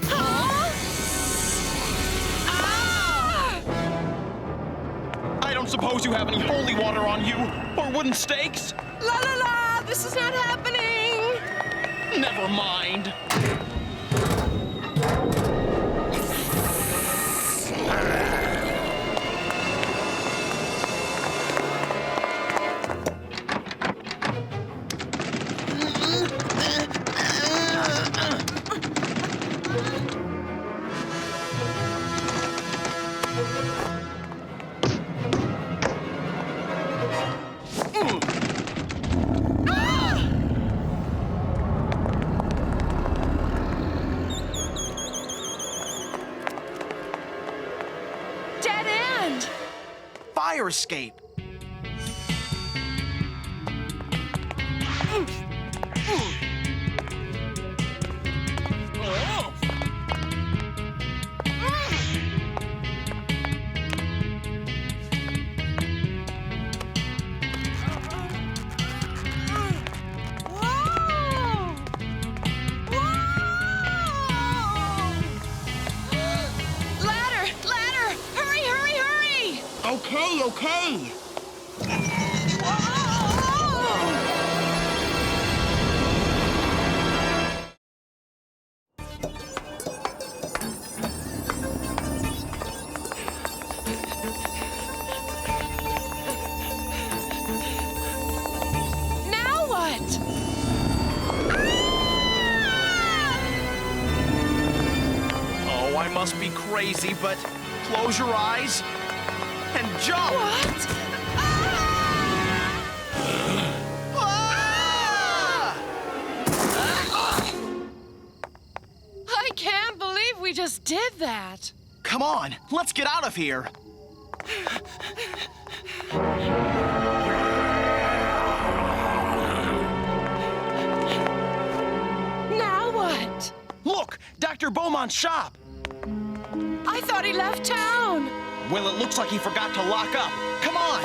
Huh? Ah! I don't suppose you have any holy water on you, or wooden stakes? La la la! This is not happening! Never mind. Dead end! Fire escape. Whoa! Whoa! Ladder! Ladder! Hurry, hurry, hurry! Okay, okay. Whoa! Now what? Oh, I must be crazy, but close your eyes and jump. What? I can't believe we just did that. Come on, let's get out of here. Now what? Look, Dr. Beaumont's shop. I thought he left town. Well, it looks like he forgot to lock up. Come on.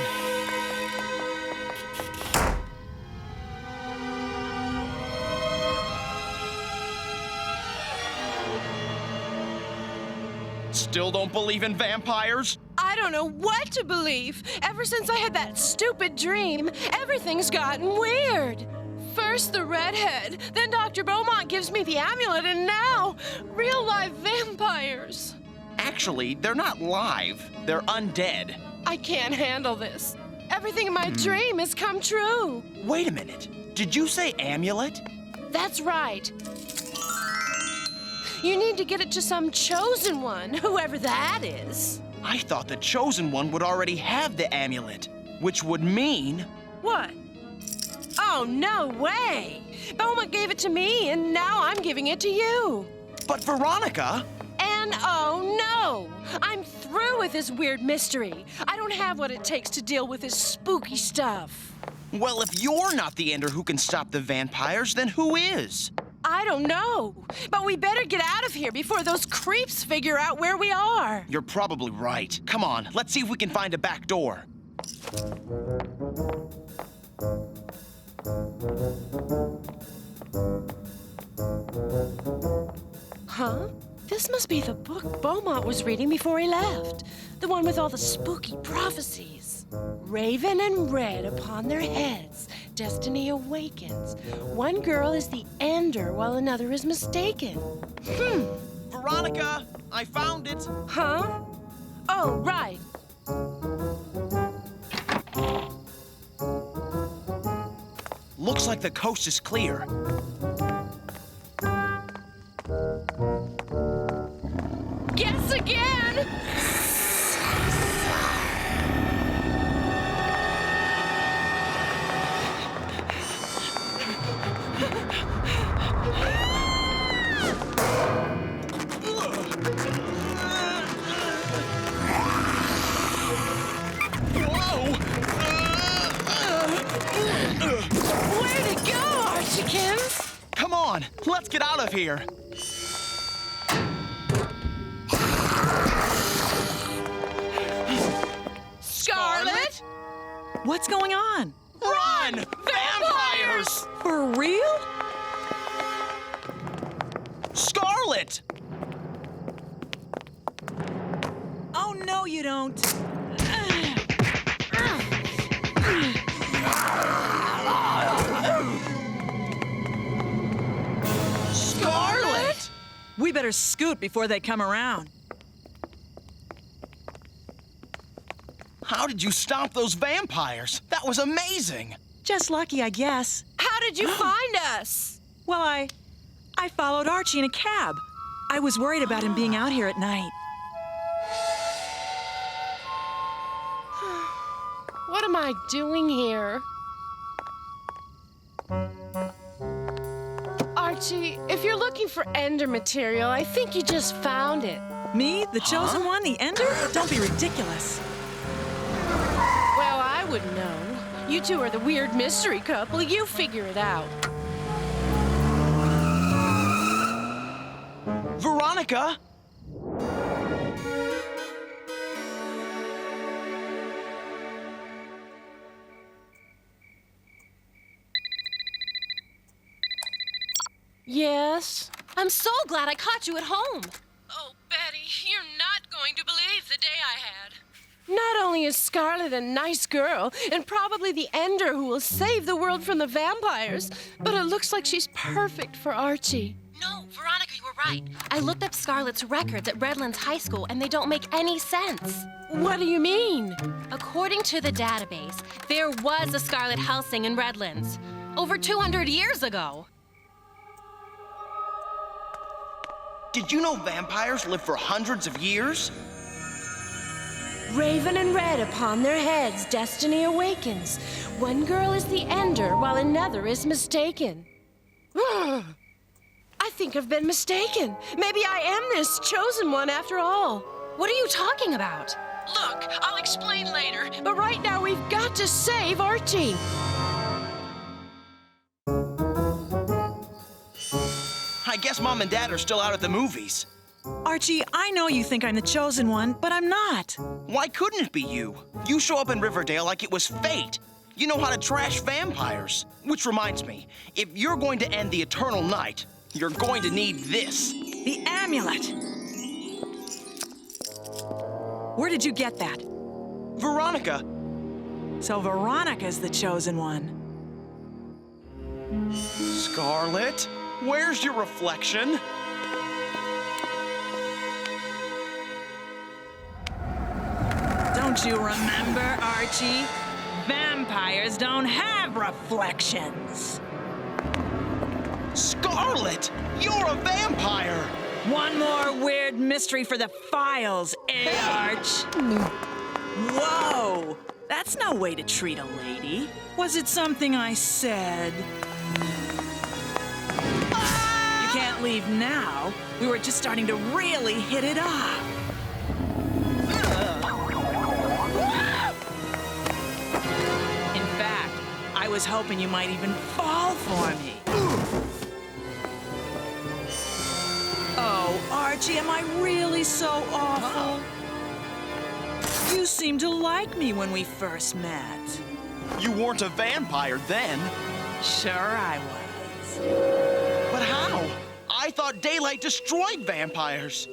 Still don't believe in vampires? I don't know what to believe. Ever since I had that stupid dream, everything's gotten weird. First the redhead, then Dr. Beaumont gives me the amulet, and now real live vampires. Actually, they're not live. They're undead. I can't handle this. Everything in my dream has come true. Wait a minute. Did you say amulet? That's right. You need to get it to some chosen one, whoever that is. I thought the chosen one would already have the amulet, which would mean... What? Oh, no way! Beaumont gave it to me, and now I'm giving it to you. But Veronica... And oh no! I'm through with this weird mystery. I don't have what it takes to deal with this spooky stuff. Well, if you're not the ender who can stop the vampires, then who is? I don't know, but we better get out of here before those creeps figure out where we are. You're probably right. Come on, let's see if we can find a back door. Huh? This must be the book Beaumont was reading before he left. The one with all the spooky prophecies. Raven and red upon their heads, destiny awakens. One girl is the ender while another is mistaken. Veronica, I found it. Huh? Oh, right. Looks like the coast is clear. Guess again! Where'd it go, Archiekins? Come on, let's get out of here. Scarlet? What's going on? Run! Vampires! For real? Scarlet! Oh, no, you don't. Scarlet! We better scoot before they come around. How did you stop those vampires? That was amazing. Just lucky, I guess. How did you find us? Well, I followed Archie in a cab. I was worried about him being out here at night. What am I doing here? Archie, if you're looking for ender material, I think you just found it. Me? The chosen one? The Ender? Don't be ridiculous. Well, I would know. You two are the weird mystery couple. You figure it out. Veronica! Yes? I'm so glad I caught you at home. Oh, Betty, you're not going to believe the day I had. Not only is Scarlet a nice girl, and probably the Ender who will save the world from the vampires, but it looks like she's perfect for Archie. No, Veronica, you were right. I looked up Scarlet's records at Redlands High School, and they don't make any sense. What do you mean? According to the database, there was a Scarlet Helsing in Redlands over 200 years ago. Did you know vampires live for hundreds of years? Raven and red upon their heads, destiny awakens. One girl is the Ender, while another is mistaken. I think I've been mistaken. Maybe I am this chosen one after all. What are you talking about? Look, I'll explain later, but right now we've got to save Archie. I guess Mom and Dad are still out at the movies. Archie, I know you think I'm the chosen one, but I'm not. Why couldn't it be you? You show up in Riverdale like it was fate. You know how to trash vampires. Which reminds me, if you're going to end the eternal night, you're going to need this. The amulet. Where did you get that? Veronica. So Veronica's the chosen one. Scarlet, where's your reflection? Don't you remember, Archie? Vampires don't have reflections. Scarlet, you're a vampire. One more weird mystery for the files, Arch? Whoa, that's no way to treat a lady. Was it something I said? You can't leave now. We were just starting to really hit it off. In fact, I was hoping you might even fall for me. Oh, Archie, am I really so awful? You seemed to like me when we first met. You weren't a vampire then. Sure I was. But how? I thought daylight destroyed vampires.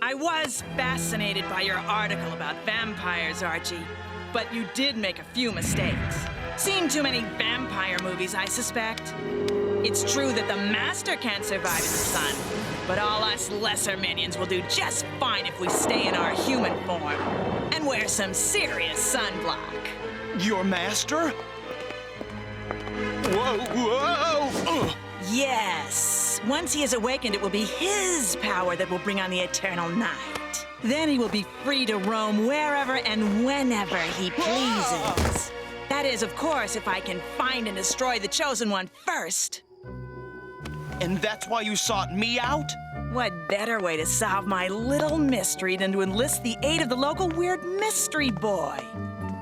I was fascinated by your article about vampires, Archie. But you did make a few mistakes. Seen too many vampire movies, I suspect. It's true that the Master can't survive in the sun, but all us lesser minions will do just fine if we stay in our human form and wear some serious sunblock. Your master? Whoa, whoa! Yes. Once he is awakened, it will be his power that will bring on the eternal night. Then he will be free to roam wherever and whenever he pleases. That is, of course, if I can find and destroy the Chosen One first. And that's why you sought me out? What better way to solve my little mystery than to enlist the aid of the local weird mystery boy?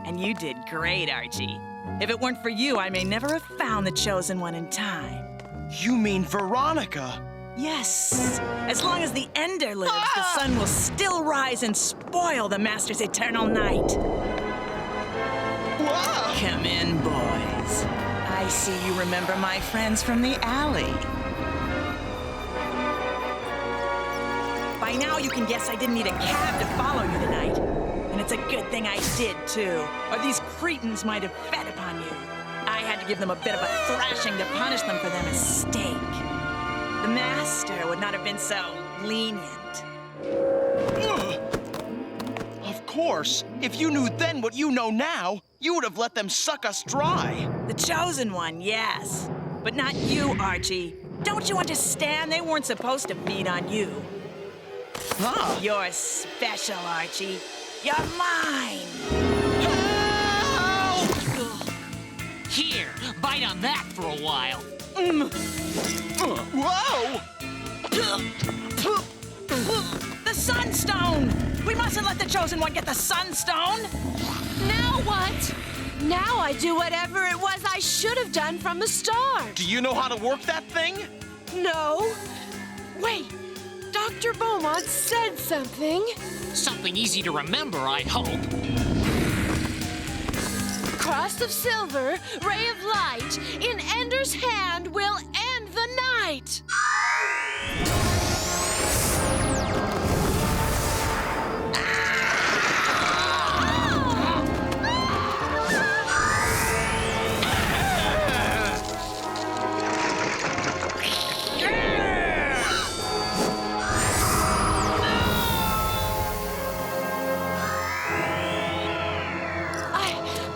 And you did great, Archie. If it weren't for you, I may never have found the Chosen One in time. You mean Veronica? Yes. As long as the Ender lives, the sun will still rise and spoil the Master's eternal night. Whoa! Come in, boys. I see you remember my friends from the alley. By now, you can guess I didn't need a cab to follow you tonight. And it's a good thing I did, too, or these cretins might have fed upon you. I had to give them a bit of a thrashing to punish them for their mistake. The Master would not have been so lenient. Of course. If you knew then what you know now, you would have let them suck us dry. The Chosen One, yes. But not you, Archie. Don't you understand? They weren't supposed to feed on you. Huh? You're special, Archie. You're mine. Here, bite on that for a while. Whoa! The Sunstone! We mustn't let the Chosen One get the Sunstone! Now what? Now I do whatever it was I should have done from the start. Do you know how to work that thing? No. Wait. Dr. Beaumont said something. Something easy to remember, I hope. Cross of silver, ray of light, in Ender's hand will end the night.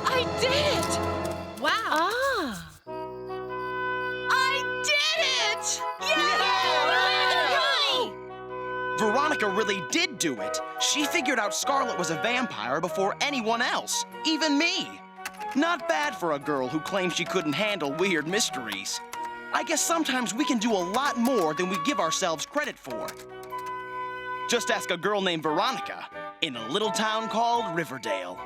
I did it! Wow. I did it! Yay! Veronica really did do it. She figured out Scarlet was a vampire before anyone else, even me. Not bad for a girl who claims she couldn't handle weird mysteries. I guess sometimes we can do a lot more than we give ourselves credit for. Just ask a girl named Veronica in a little town called Riverdale.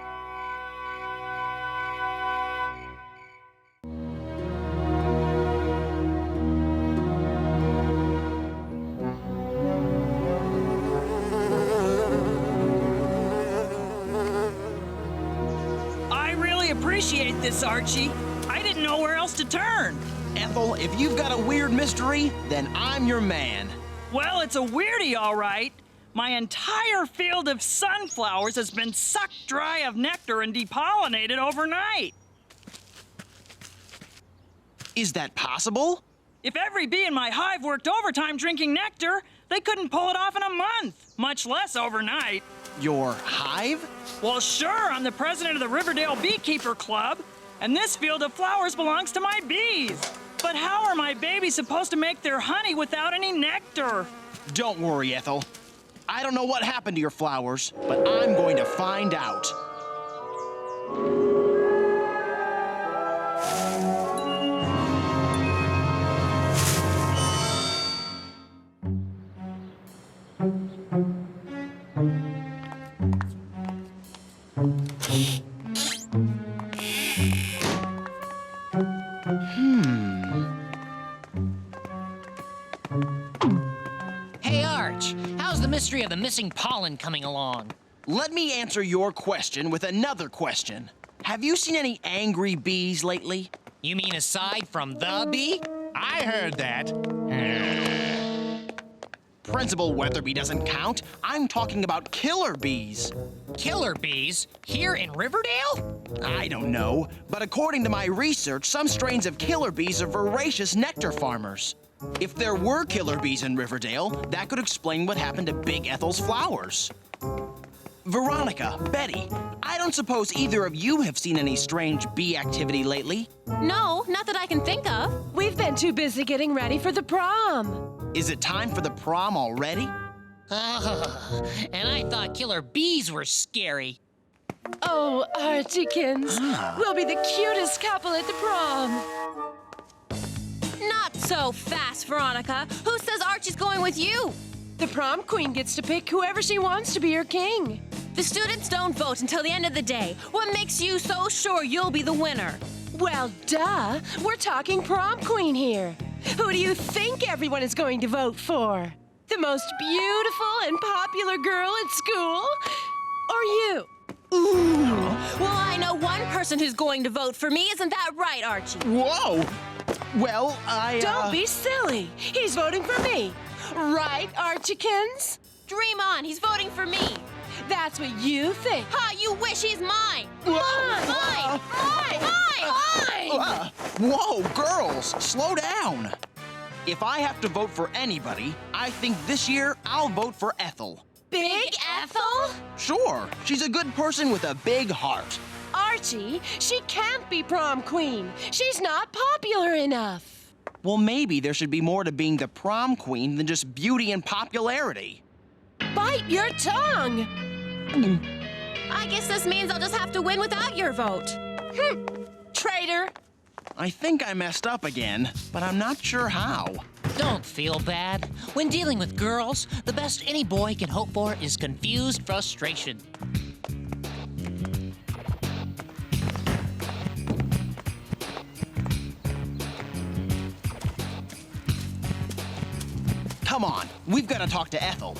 Appreciate this, Archie. I didn't know where else to turn. Ethel, if you've got a weird mystery, then I'm your man. Well, it's a weirdie, all right. My entire field of sunflowers has been sucked dry of nectar and depollinated overnight. Is that possible? If every bee in my hive worked overtime drinking nectar, they couldn't pull it off in a month, much less overnight. Your hive? Well, sure, I'm the president of the Riverdale Beekeeper Club, and this field of flowers belongs to my bees. But how are my babies supposed to make their honey without any nectar? Don't worry, Ethel. I don't know what happened to your flowers, but I'm going to find out. Hey, Arch, how's the mystery of the missing pollen coming along? Let me answer your question with another question. Have you seen any angry bees lately? You mean aside from the bee? I heard that. Principal Weatherby doesn't count. I'm talking about killer bees. Killer bees? Here in Riverdale? I don't know, but according to my research, some strains of killer bees are voracious nectar farmers. If there were killer bees in Riverdale, that could explain what happened to Big Ethel's flowers. Veronica, Betty, I don't suppose either of you have seen any strange bee activity lately. No, not that I can think of. We've been too busy getting ready for the prom. Is it time for the prom already? And I thought killer bees were scary. Oh, Archiekins, we'll be the cutest couple at the prom. Not so fast, Veronica. Who says Archie's going with you? The prom queen gets to pick whoever she wants to be her king. The students don't vote until the end of the day. What makes you so sure you'll be the winner? Well, duh. We're talking prom queen here. Who do you think everyone is going to vote for? The most beautiful and popular girl at school? Or you? Ooh. Well, I know one person who's going to vote for me. Isn't that right, Archie? Whoa! Well, Don't be silly. He's voting for me. Right, Archiekins? Dream on. He's voting for me. That's what you think. Ha! You wish he's mine. Mine! Whoa, girls, slow down. If I have to vote for anybody, I think this year I'll vote for Ethel. Big Ethel? Sure, she's a good person with a big heart. Archie, she can't be prom queen. She's not popular enough. Well, maybe there should be more to being the prom queen than just beauty and popularity. Bite your tongue. I guess this means I'll just have to win without your vote. Traitor. I think I messed up again, but I'm not sure how. Don't feel bad. When dealing with girls, the best any boy can hope for is confused frustration. Come on, we've got to talk to Ethel.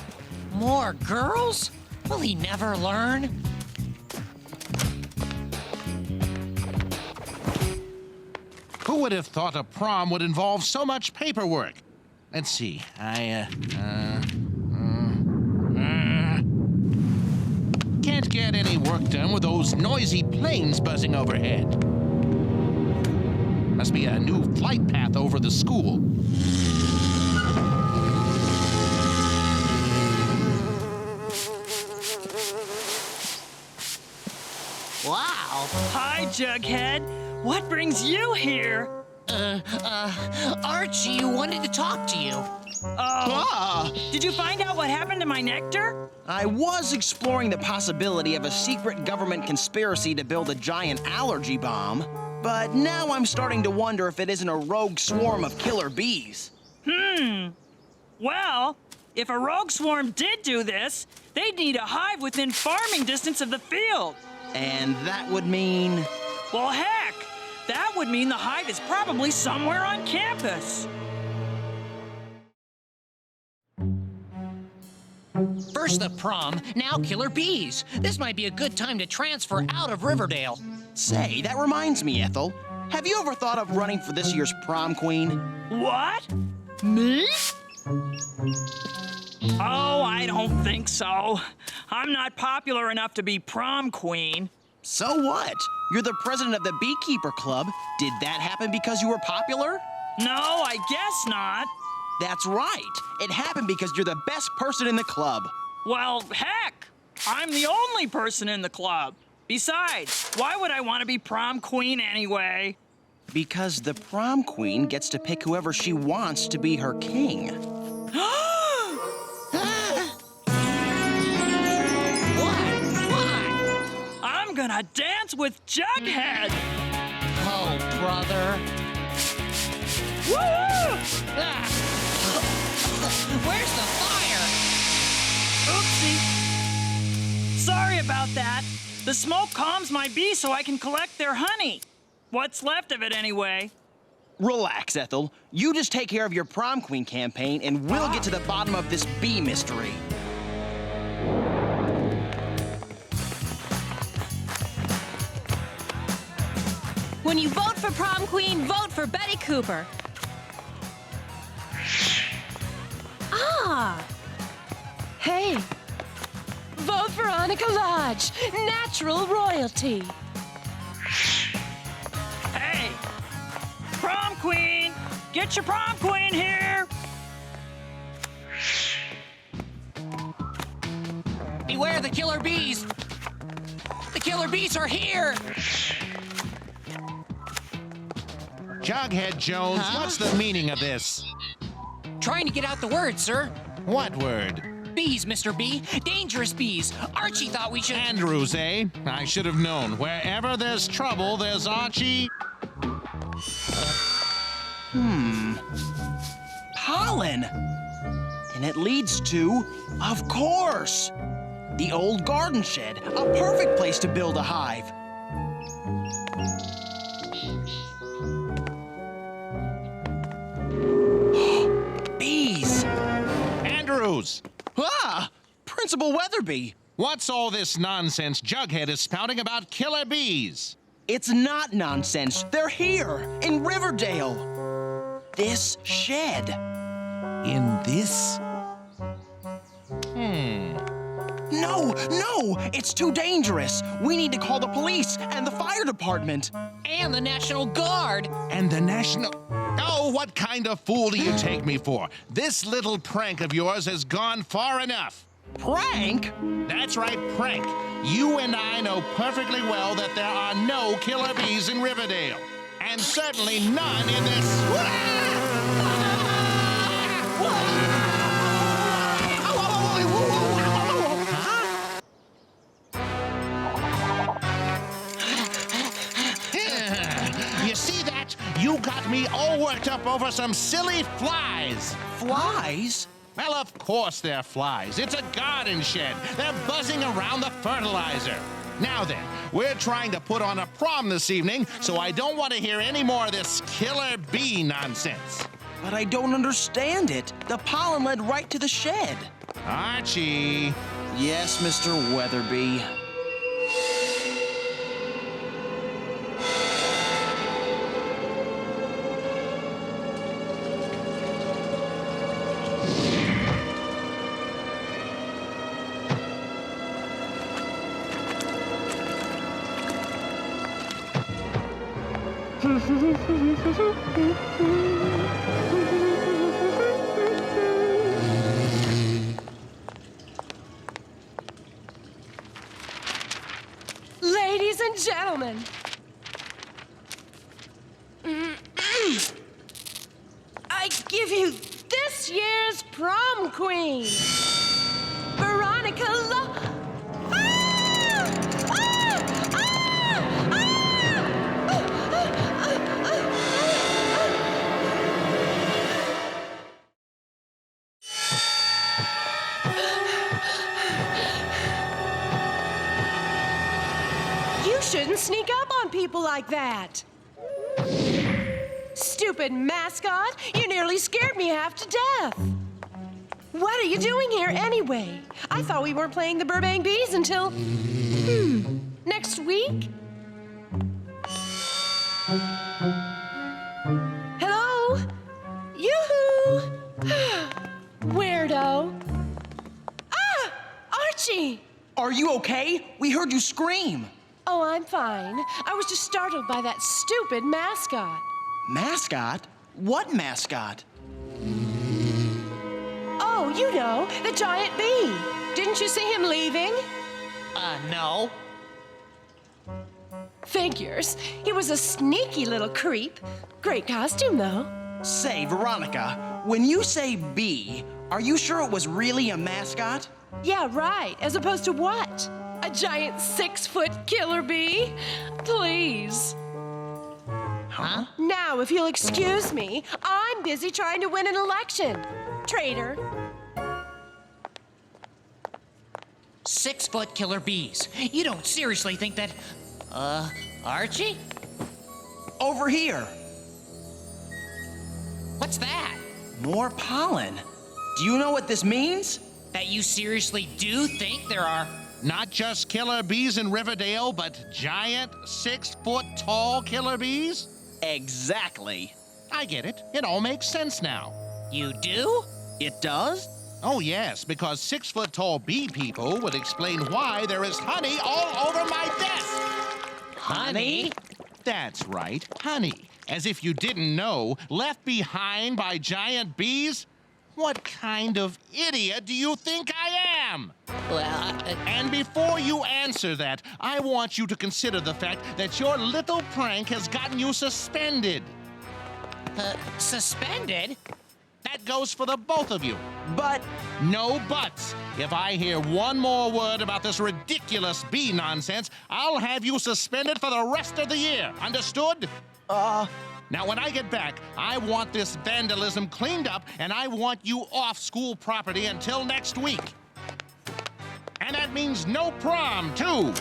More girls? Will he never learn? Who would have thought a prom would involve so much paperwork? Let's see. Can't get any work done with those noisy planes buzzing overhead. Must be a new flight path over the school. Wow. Hi, Jughead. What brings you here? Archie wanted to talk to you. Did you find out what happened to my nectar? I was exploring the possibility of a secret government conspiracy to build a giant allergy bomb, but now I'm starting to wonder if it isn't a rogue swarm of killer bees. Well, if a rogue swarm did do this, they'd need a hive within farming distance of the field. And that would mean... Well, heck, that would mean the hive is probably somewhere on campus. First the prom, now killer bees. This might be a good time to transfer out of Riverdale. Say, that reminds me, Ethel. Have you ever thought of running for this year's prom queen? What? Me? Oh, I don't think so. I'm not popular enough to be prom queen. So what? You're the president of the Beekeeper Club. Did that happen because you were popular? No, I guess not. That's right. It happened because you're the best person in the club. Well, heck, I'm the only person in the club. Besides, why would I want to be prom queen anyway? Because the prom queen gets to pick whoever she wants to be her king. I'm gonna dance with Jughead! Oh, brother. Woo! Ah. Where's the fire? Oopsie. Sorry about that. The smoke calms my bees so I can collect their honey. What's left of it, anyway. Relax, Ethel. You just take care of your prom queen campaign and we'll get to the bottom of this bee mystery. When you vote for prom queen, vote for Betty Cooper. Ah! Hey! Vote for Veronica Lodge, natural royalty. Hey! Prom queen! Get your prom queen here! Beware the killer bees! killer bees are here! Jughead Jones, what's the meaning of this? Trying to get out the word, sir. What word? Bees, Mr. B. Dangerous bees. Archie thought we should... Andrews, eh? I should have known. Wherever there's trouble, there's Archie. Pollen. And it leads to, of course, the old garden shed. A perfect place to build a hive. Bees. Andrews! Ah! Principal Weatherby. What's all this nonsense Jughead is spouting about killer bees? It's not nonsense. They're here, in Riverdale. This shed. In this? No, it's too dangerous. We need to call the police and the fire department. And the National Guard. And the National... Oh, what kind of fool do you take me for? This little prank of yours has gone far enough. Prank? That's right, prank. You and I know perfectly well that there are no killer bees in Riverdale. And certainly none in this... You see that? You got me all worked up over some silly flies. Flies? Well, of course they're flies. It's a garden shed. They're buzzing around the fertilizer. Now then, we're trying to put on a prom this evening, so I don't want to hear any more of this killer bee nonsense. But I don't understand it. The pollen led right to the shed. Archie. Yes, Mr. Weatherby. Ladies and gentlemen, I give you this year's prom queen, Veronica shouldn't sneak up on people like that. Stupid mascot, you nearly scared me half to death. What are you doing here anyway? I thought we weren't playing the Burbank Bees until, next week? Hello? Yoo-hoo! Weirdo. Ah! Archie! Are you okay? We heard you scream. Oh, I'm fine. I was just startled by that stupid mascot. Mascot? What mascot? Oh, you know, the giant bee. Didn't you see him leaving? No. Figures. He was a sneaky little creep. Great costume, though. Say, Veronica, when you say bee, are you sure it was really a mascot? Yeah, right. As opposed to what? A giant 6-foot killer bee? Please. Huh? Now, if you'll excuse me, I'm busy trying to win an election. Traitor. 6-foot killer bees. You don't seriously think that... Archie? Over here. What's that? More pollen. Do you know what this means? That you seriously do think there are... Not just killer bees in Riverdale, but giant 6-foot-tall killer bees? Exactly. I get it. It all makes sense now. You do? It does? Oh, yes, because 6-foot-tall bee people would explain why there is honey all over my desk. Honey? That's right, honey. As if you didn't know, left behind by giant bees, What kind of idiot do you think I am? Well, And before you answer that, I want you to consider the fact that your little prank has gotten you suspended. suspended? That goes for the both of you. But No buts. If I hear one more word about this ridiculous bee nonsense, I'll have you suspended for the rest of the year. Understood? Now, when I get back, I want this vandalism cleaned up, and I want you off school property until next week. And that means no prom, too.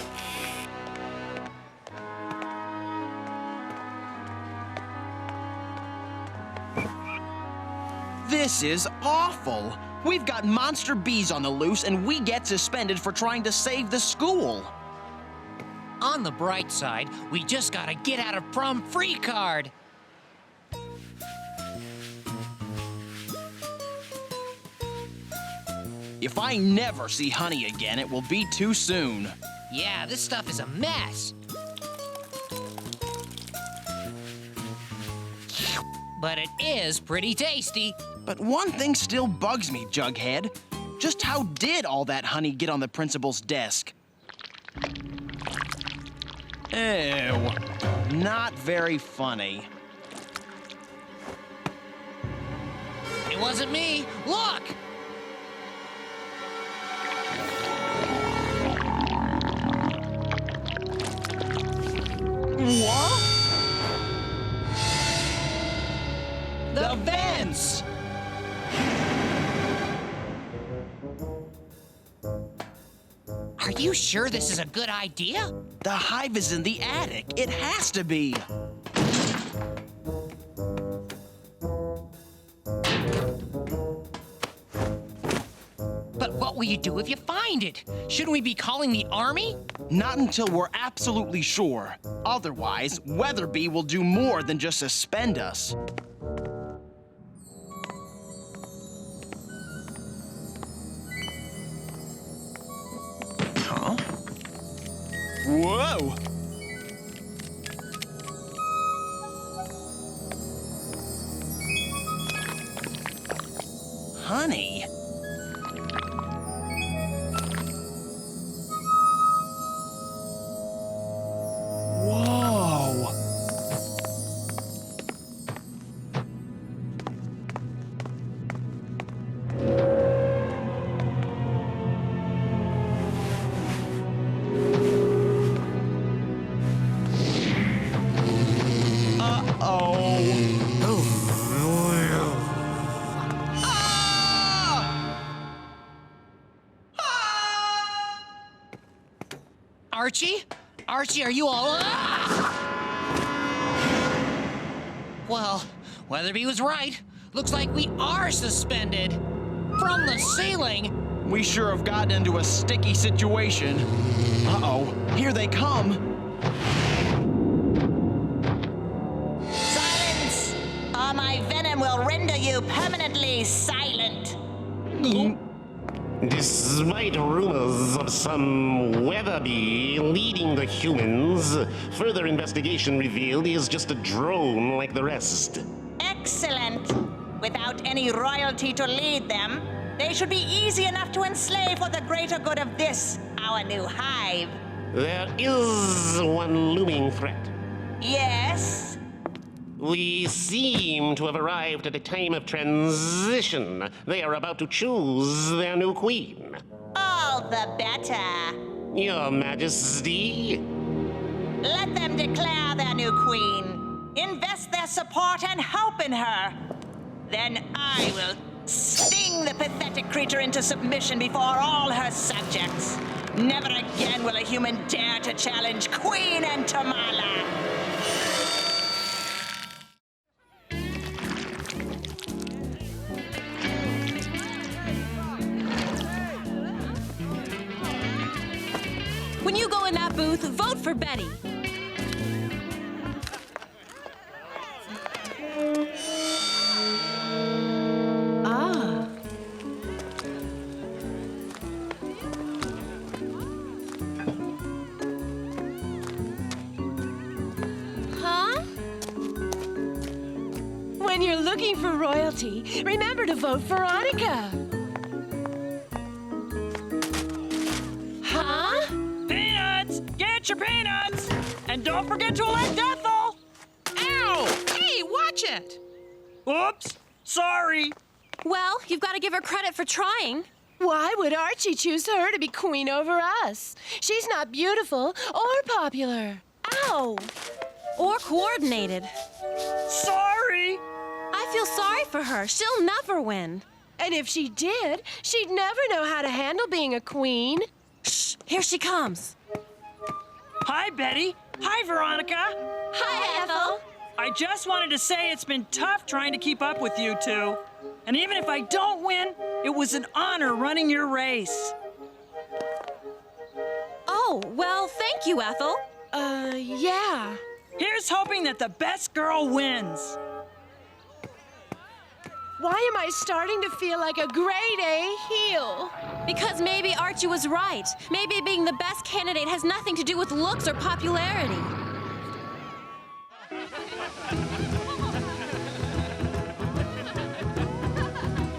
this is awful. We've got monster bees on the loose, and we get suspended for trying to save the school. On the bright side, we just got a get out of prom free card. If I never see Honey again, it will be too soon. Yeah, this stuff is a mess. But it is pretty tasty. But one thing still bugs me, Jughead. Just how did all that honey get on the principal's desk? Ew. Not very funny. It wasn't me. Look! What? The vents! Are you sure this is a good idea? The hive is in the attic. It has to be. But what will you do if you find it? Shouldn't we be calling the army? Not until we're absolutely sure. Otherwise, Weatherby will do more than just suspend us. Huh? Whoa! Honey? Whoa! Archie? Archie, are you all... Well, Weatherby was right. Looks like we are suspended. From the ceiling. We sure have gotten into a sticky situation. Uh-oh, here they come. Silence! Or my venom will render you permanently silent. Despite rumors of some Weatherby leading the humans, further investigation revealed he is just a drone like the rest. Excellent. Without any royalty to lead them, they should be easy enough to enslave for the greater good of this, our new hive. There is one looming threat. Yes? We seem to have arrived at a time of transition. They are about to choose their new queen. All the better. Your Majesty? Let them declare their new queen. Invest their support and hope in her. Then I will sting the pathetic creature into submission before all her subjects. Never again will a human dare to challenge Queen and Tamala. When you go in that booth, vote for Betty. Ah. Huh? When you're looking for royalty, remember to vote Veronica. Huh? Peanuts! Get your peanuts! And don't forget to elect Ethel! Ow! Hey, watch it! Oops! Sorry! Well, you've got to give her credit for trying. Why would Archie choose her to be queen over us? She's not beautiful or popular. Ow! Or coordinated. Sorry! I feel sorry for her. She'll never win. And if she did, she'd never know how to handle being a queen. Shh! Here she comes. Hi, Betty. Hi, Veronica. Hi, Ethel. I just wanted to say it's been tough trying to keep up with you two. And even if I don't win, it was an honor running your race. Oh, well, thank you, Ethel. Yeah. Here's hoping that the best girl wins. Why am I starting to feel like a grade A heel? Because maybe Archie was right. Maybe being the best candidate has nothing to do with looks or popularity.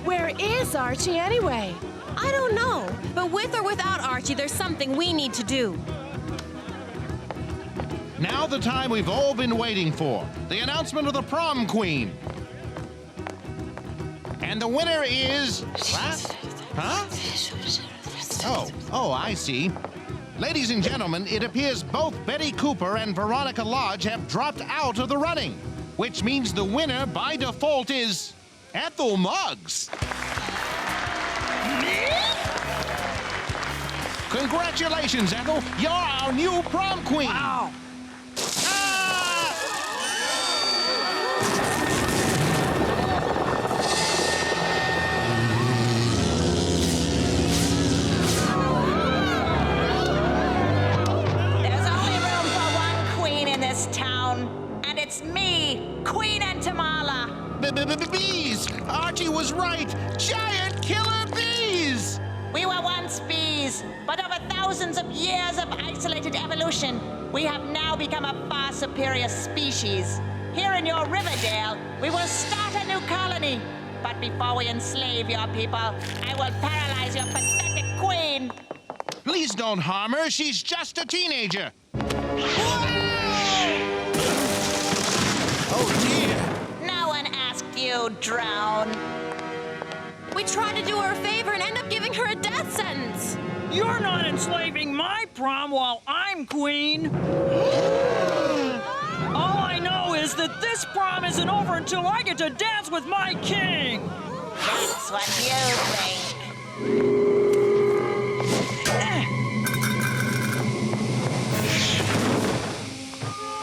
Where is Archie anyway? I don't know, but with or without Archie, there's something we need to do. Now the time we've all been waiting for. The announcement of the prom queen. And the winner is... What? Huh? Oh, I see. Ladies and gentlemen, it appears both Betty Cooper and Veronica Lodge have dropped out of the running, which means the winner by default is Ethel Muggs. Congratulations, Ethel. You're our new prom queen. Wow. There's only room for one queen in this town, and it's me, Queen Entomala. Bees! Archie was right. Giant killer bees! We were once bees, but over thousands of years of isolated evolution, we have now become a far superior species. Here in your Riverdale, we will start a new colony. But before we enslave your people, I will paralyze your pathetic queen. Please don't harm her. She's just a teenager. Oh, dear. No one asked you, drown. We tried to do her a favor and end up giving her a death sentence. You're not enslaving my prom while I'm queen. All I know is that this prom isn't over until I get to dance with my king. That's what you think.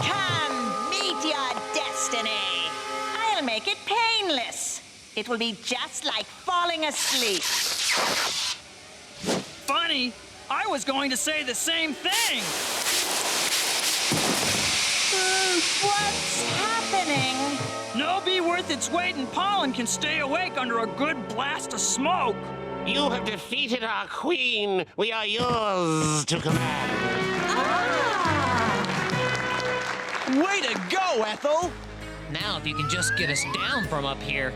Come, meet your destiny. I'll make it painless. It will be just like falling asleep. Funny, I was going to say the same thing. What's happening? No bee worth its weight in pollen can stay awake under a good blast of smoke. You have defeated our queen. We are yours to command. Way to go, Ethel! Now if you can just get us down from up here.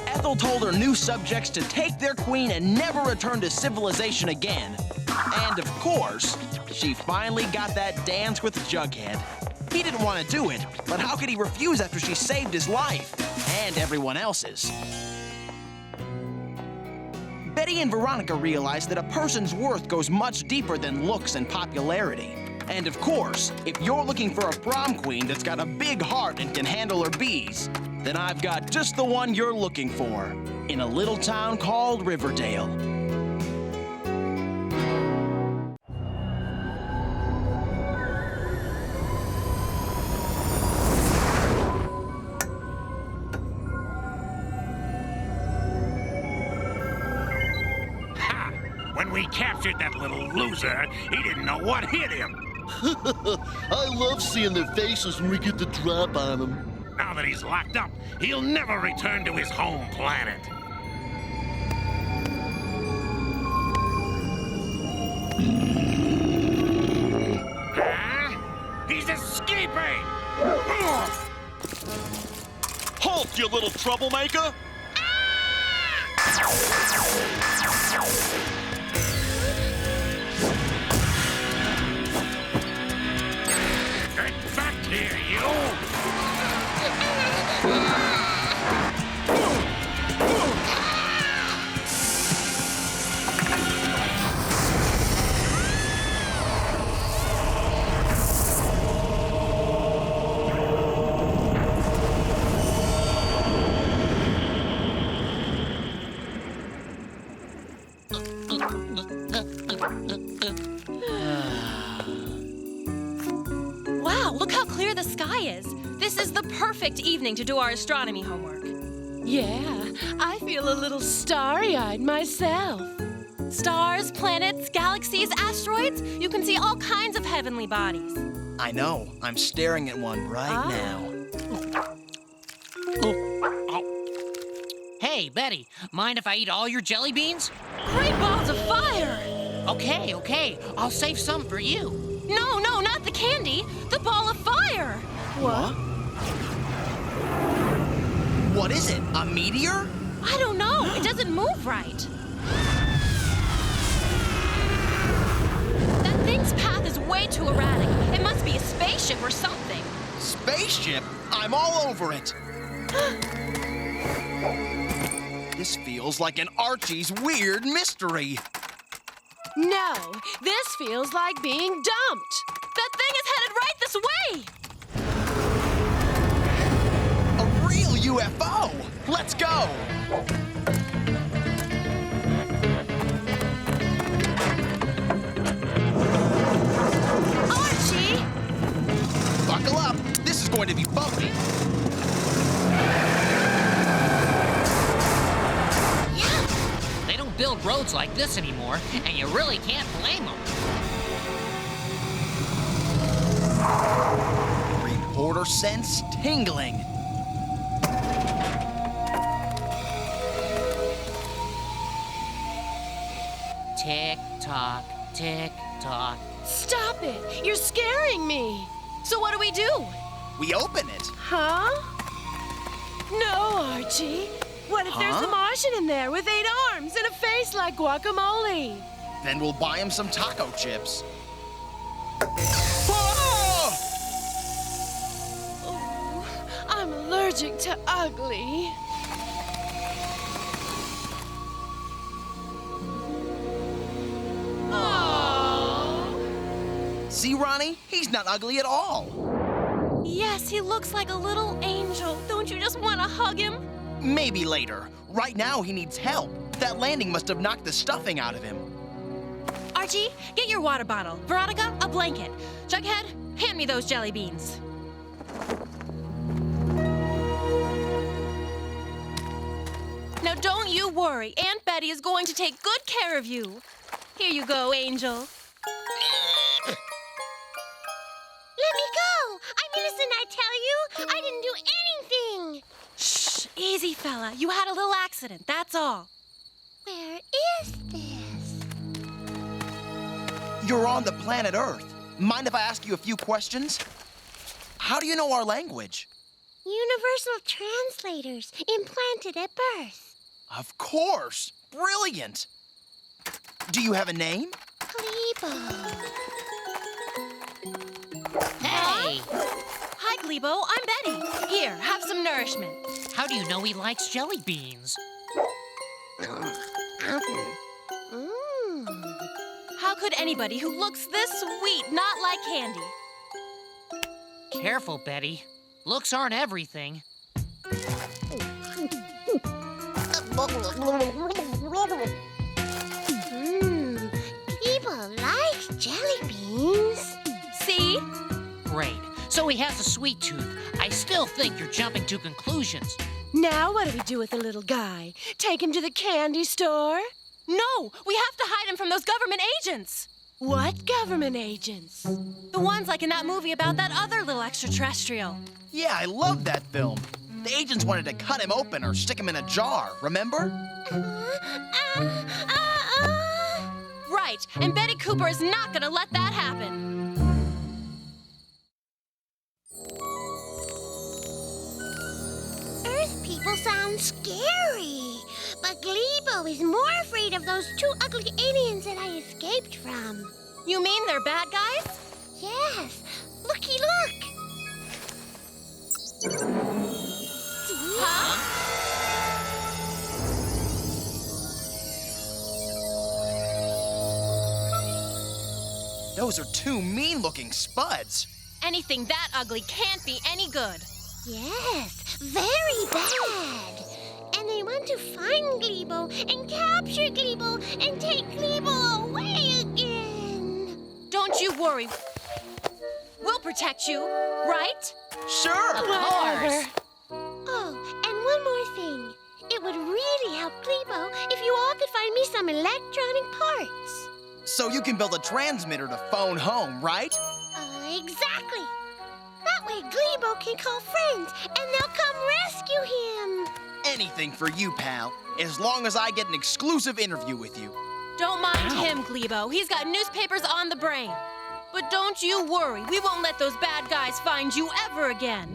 Ethel told her new subjects to take their queen and never return to civilization again. And of course, she finally got that dance with Jughead. He didn't want to do it, but how could he refuse after she saved his life? And everyone else's. Betty and Veronica realized that a person's worth goes much deeper than looks and popularity. And of course, if you're looking for a prom queen that's got a big heart and can handle her bees, then I've got just the one you're looking for, in a little town called Riverdale. Ha! When we captured that little loser, he didn't know what hit him. I love seeing their faces when we get the drop on them. Now that he's locked up, he'll never return to his home planet. Huh? He's escaping! both, you little troublemaker! Get back here, you! Wow, look how clear the sky is. This is the perfect evening to do our astronomy homework. Yeah, I feel a little starry-eyed myself. Stars, planets, galaxies, asteroids, you can see all kinds of heavenly bodies. I know. I'm staring at one right now. Hey, Betty, mind if I eat all your jelly beans? Great balls of fire! Okay, I'll save some for you. No, not the candy, the ball of fire! What? What is it? A meteor? I don't know, it doesn't move right. That thing's path is way too erratic. It must be a spaceship or something. Spaceship? I'm all over it. This feels like an Archie's Weird Mystery. No, this feels like being dumped. That thing is headed right this way! A real UFO! Let's go! Archie! Buckle up! This is going to be bumpy. They don't build roads like this anymore, and you really can't blame them. Reporter sense tingling. Tick tock, tick tock. Stop it! You're scaring me! So what do we do? We open it. Huh? No, Archie. What if there's a Martian in there with 8 arms and a face like guacamole? Then we'll buy him some taco chips. Whoa! Oh, I'm allergic to ugly. See, Ronnie? He's not ugly at all. Yes, he looks like a little angel. Don't you just want to hug him? Maybe later. Right now, he needs help. That landing must have knocked the stuffing out of him. Archie, get your water bottle. Veronica, a blanket. Jughead, hand me those jelly beans. Now don't you worry. Aunt Betty is going to take good care of you. Here you go, Angel. Let me go! I'm innocent, I tell you! I didn't do anything! Shh, easy, fella. You had a little accident, that's all. Where is this? You're on the planet Earth. Mind if I ask you a few questions? How do you know our language? Universal translators implanted at birth. Of course! Brilliant! Do you have a name? Glebo. Hey! Hi, Glebo. I'm Betty. Here, have some nourishment. How do you know he likes jelly beans? How could anybody who looks this sweet not like candy? Careful, Betty. Looks aren't everything. Glebo likes jelly beans. See? Great. So he has a sweet tooth. I still think you're jumping to conclusions. Now what do we do with the little guy? Take him to the candy store? No, we have to hide him from those government agents. What government agents? The ones like in that movie about that other little extraterrestrial. Yeah, I love that film. The agents wanted to cut him open or stick him in a jar, remember? Right, and Betty Cooper is not gonna let that happen. Earth people sound scary. But Glebo is more afraid of those two ugly aliens that I escaped from. You mean they're bad guys? Yes. Looky, look. Huh? Those are two mean-looking spuds. Anything that ugly can't be any good. Yes, very bad. And they want to find Glebo and capture Glebo and take Glebo away again. Don't you worry. We'll protect you, right? Sure, of course. Oh, and one more thing. It would really help Glebo if you all could find me some electronic parts. So you can build a transmitter to phone home, right? Exactly. That way Glebo can call friends and they'll come rescue him. Anything for you, pal, as long as I get an exclusive interview with you. Don't mind him, Glebo. He's got newspapers on the brain. But don't you worry. We won't let those bad guys find you ever again.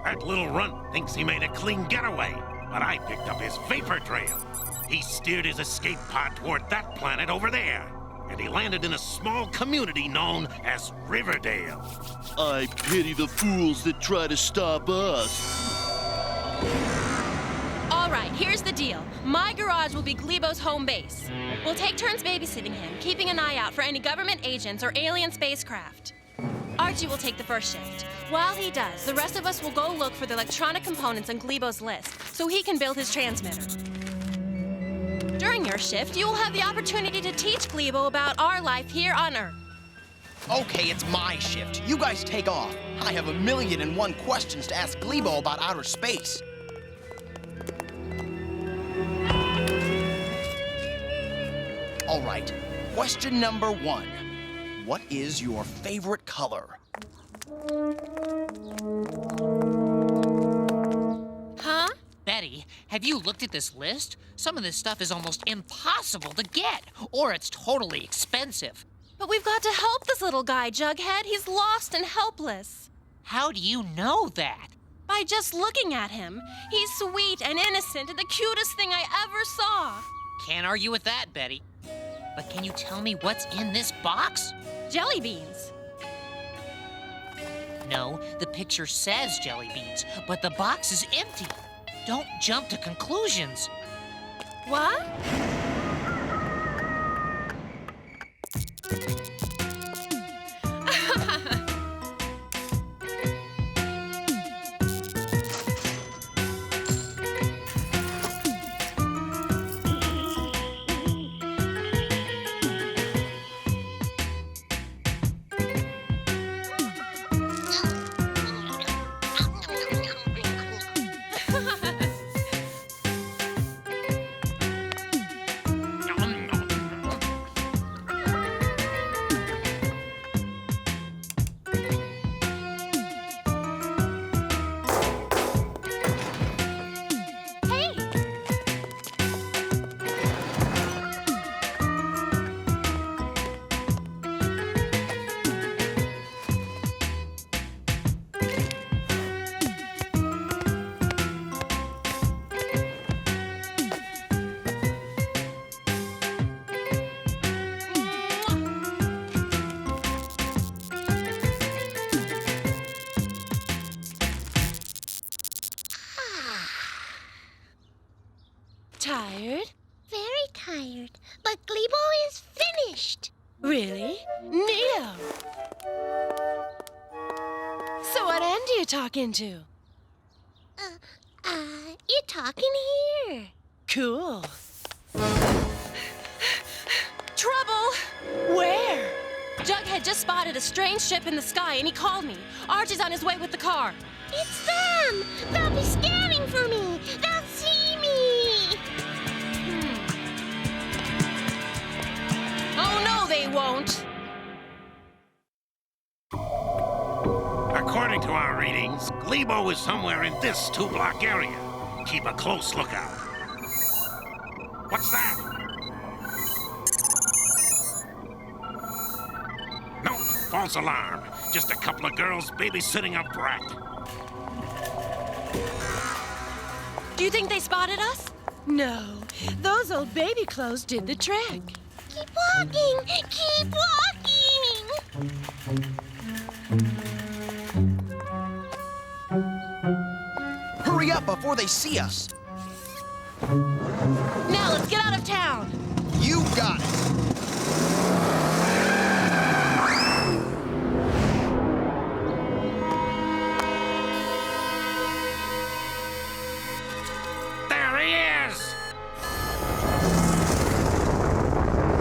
That little runt thinks he made a clean getaway, but I picked up his vapor trail. He steered his escape pod toward that planet over there, and he landed in a small community known as Riverdale. I pity the fools that try to stop us. All right, here's the deal. My garage will be Glebo's home base. We'll take turns babysitting him, keeping an eye out for any government agents or alien spacecraft. Archie will take the first shift. While he does, the rest of us will go look for the electronic components on Glebo's list so he can build his transmitter. During your shift, you will have the opportunity to teach Glebo about our life here on Earth. Okay, it's my shift. You guys take off. I have 1,000,001 questions to ask Glebo about outer space. All right, question number 1. What is your favorite color? Huh? Betty, have you looked at this list? Some of this stuff is almost impossible to get, or it's totally expensive. But we've got to help this little guy, Jughead. He's lost and helpless. How do you know that? By just looking at him. He's sweet and innocent and the cutest thing I ever saw. Can't argue with that, Betty. But can you tell me what's in this box? Jelly beans. No, the picture says jelly beans, but the box is empty. Don't jump to conclusions. What? Tired? Very tired. But Glebo is finished. Really? Neato. So what end are you talking to? You're talking here. Cool. Trouble! Where? Jughead just spotted a strange ship in the sky and he called me. Archie's on his way with the car. It's them! They'll be scanning for me! They'll see me! Oh, no, they won't. According to our readings, Glebo is somewhere in this 2-block area. Keep a close lookout. What's that? No, false alarm. Just a couple of girls babysitting a brat. you think they spotted us? No, those old baby clothes did the trick. Keep walking! Keep walking! Hurry up before they see us. Now let's get out of town. You got it. There he is!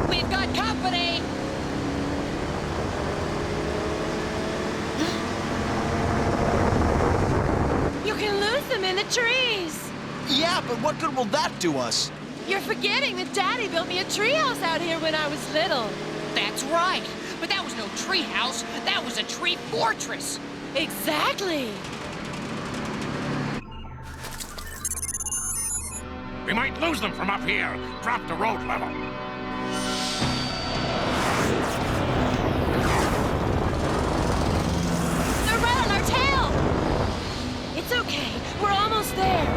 We've got company! You can lose them in the trees. Yeah, but what good will that do us? You're forgetting that Daddy built me a treehouse out here when I was little. That's right. But that was no tree house. That was a tree fortress. Exactly. We might lose them from up here. Drop the road level. They're right on our tail. It's okay. We're almost there.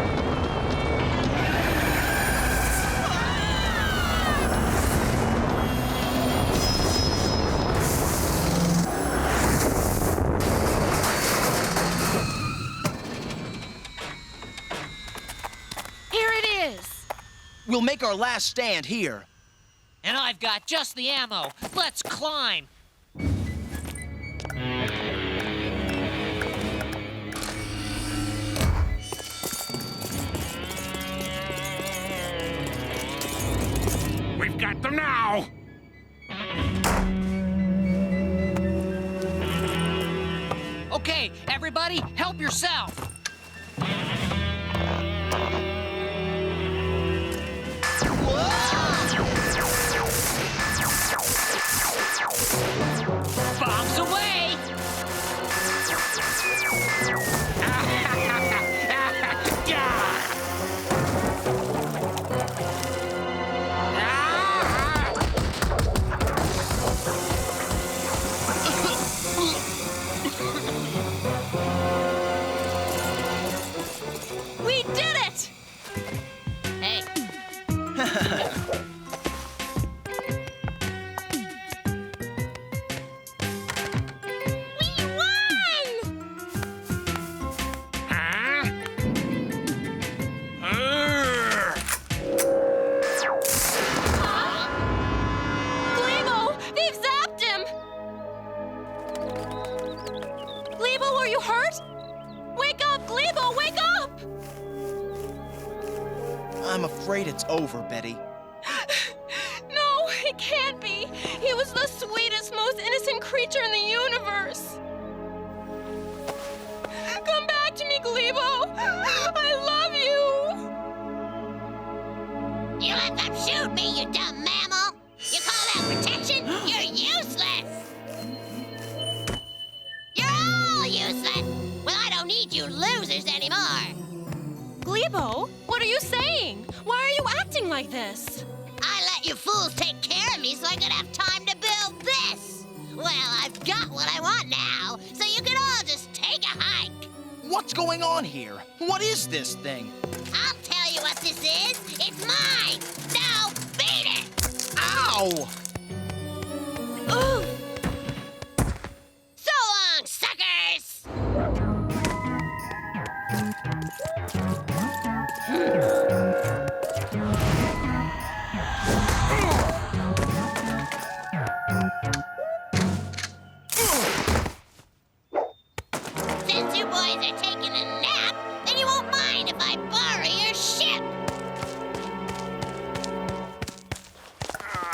Here it is. We'll make our last stand here. And I've got just the ammo. Let's climb. We've got them now! Okay, everybody, help yourself. Bombs away! We did it! Hey, We won! Huh? Urgh. Glebo! They've zapped him! Glebo, are you hurt? Wake up, Glebo! Wake up! I'm afraid it's over, Betty. No, it can't be. He was the sweetest, most innocent creature in the universe. Come back to me, Glebo. I love you. You let them shoot me, you dumb mammal! You call that protection? You're useless! You're all useless! Well, I don't need you losers anymore! Glebo, what are you saying? Why are you acting like this? I let you fools take care of me so I could have time to build this! Well, I've got what I want now, so you can all just take a hike! What's going on here? What is this thing? I'll tell you what this is! It's mine! Now, beat it! Ow! Ooh. So long, suckers! Since you boys are taking a nap, then you won't mind if I borrow your ship!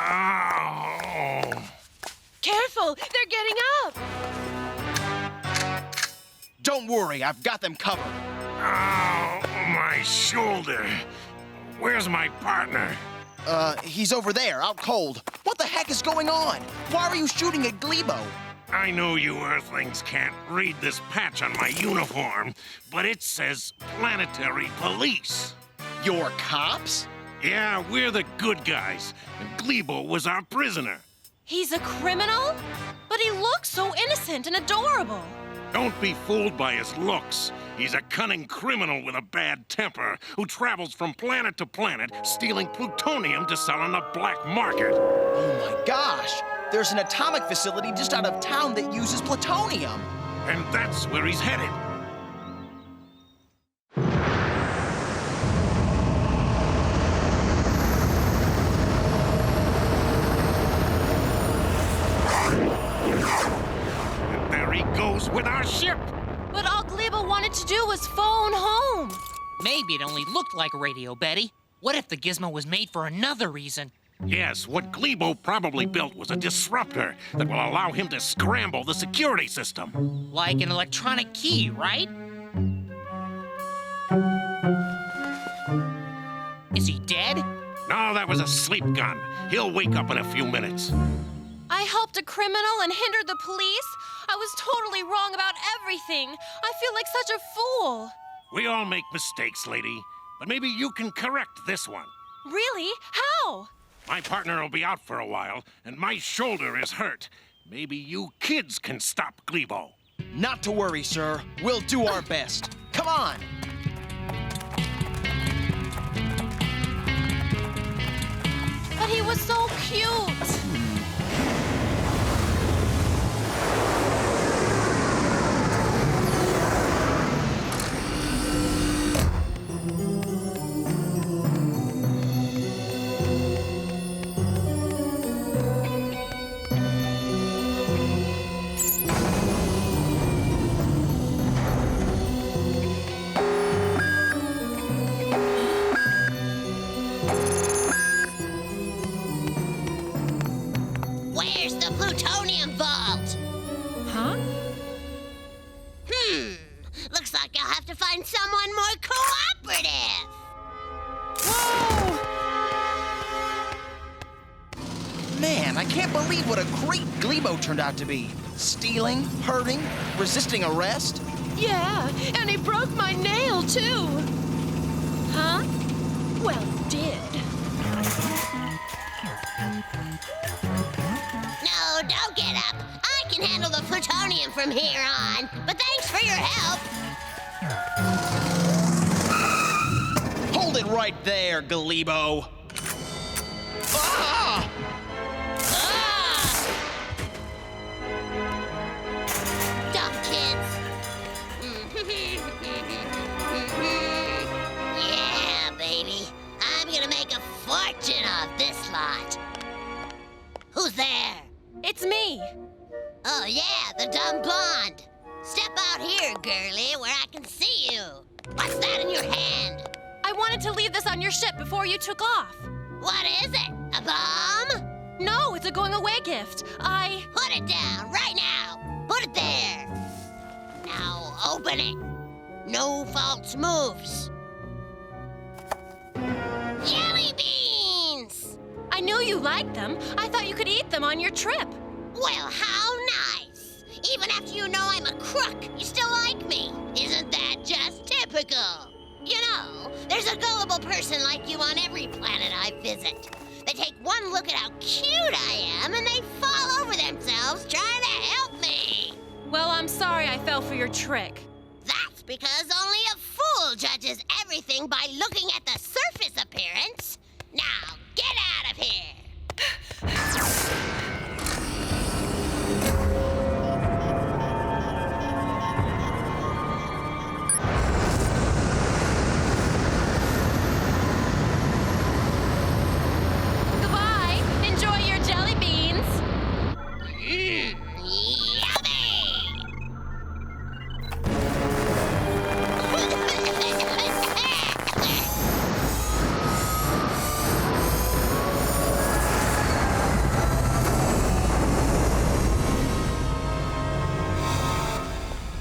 Oh. Careful, they're getting up. Don't worry, I've got them covered. Oh, my shoulder. Where's my partner? He's over there, out cold. What the heck is going on? Why are you shooting at Glebo? I know you Earthlings can't read this patch on my uniform, but it says Planetary Police. You're cops? Yeah, we're the good guys, and Glebo was our prisoner. He's a criminal? But he looks so innocent and adorable. Don't be fooled by his looks. He's a cunning criminal with a bad temper who travels from planet to planet, stealing plutonium to sell on the black market. Oh my gosh! There's an atomic facility just out of town that uses plutonium. And that's where he's headed. And there he goes with our ship. But all Glebo wanted to do was phone home. Maybe it only looked like a radio, Betty. What if the gizmo was made for another reason? Yes, what Glebo probably built was a disruptor that will allow him to scramble the security system. Like an electronic key, right? Is he dead? No, that was a sleep gun. He'll wake up in a few minutes. I helped a criminal and hindered the police. I was totally wrong about everything. I feel like such a fool. We all make mistakes, lady. But maybe you can correct this one. Really? How? My partner will be out for a while, and my shoulder is hurt. Maybe you kids can stop Glebo. Not to worry, sir. We'll do our best. Come on! But he was so cute. Where's the plutonium vault? Huh? Looks like I'll have to find someone more cooperative. Whoa! Man, I can't believe what a great Glebo turned out to be. Stealing, hurting, resisting arrest. Yeah, and he broke my nail, too. Huh? Well, did. No, don't get up. I can handle the plutonium from here on. But thanks for your help. Hold it right there, Glebo. Ah! Dumb kids. Yeah, baby. I'm gonna make a fortune off this lot. Who's there? It's me. Oh, yeah, the dumb blonde. Step out here, girlie, where I can see you. What's that in your hand? I wanted to leave this on your ship before you took off. What is it? A bomb? No, it's a going-away gift. Put it down right now. Put it there. Now open it. No false moves. Jelly beans! I knew you liked them. I thought you could eat them on your trip. Well, how nice. Even after you know I'm a crook, you still like me. Isn't that just typical? You know, there's a gullible person like you on every planet I visit. They take one look at how cute I am and they fall over themselves trying to help me. Well, I'm sorry I fell for your trick. That's because only a fool judges everything by looking at the surface appearance. Now, get out of here. Goodbye. Enjoy your jelly beans.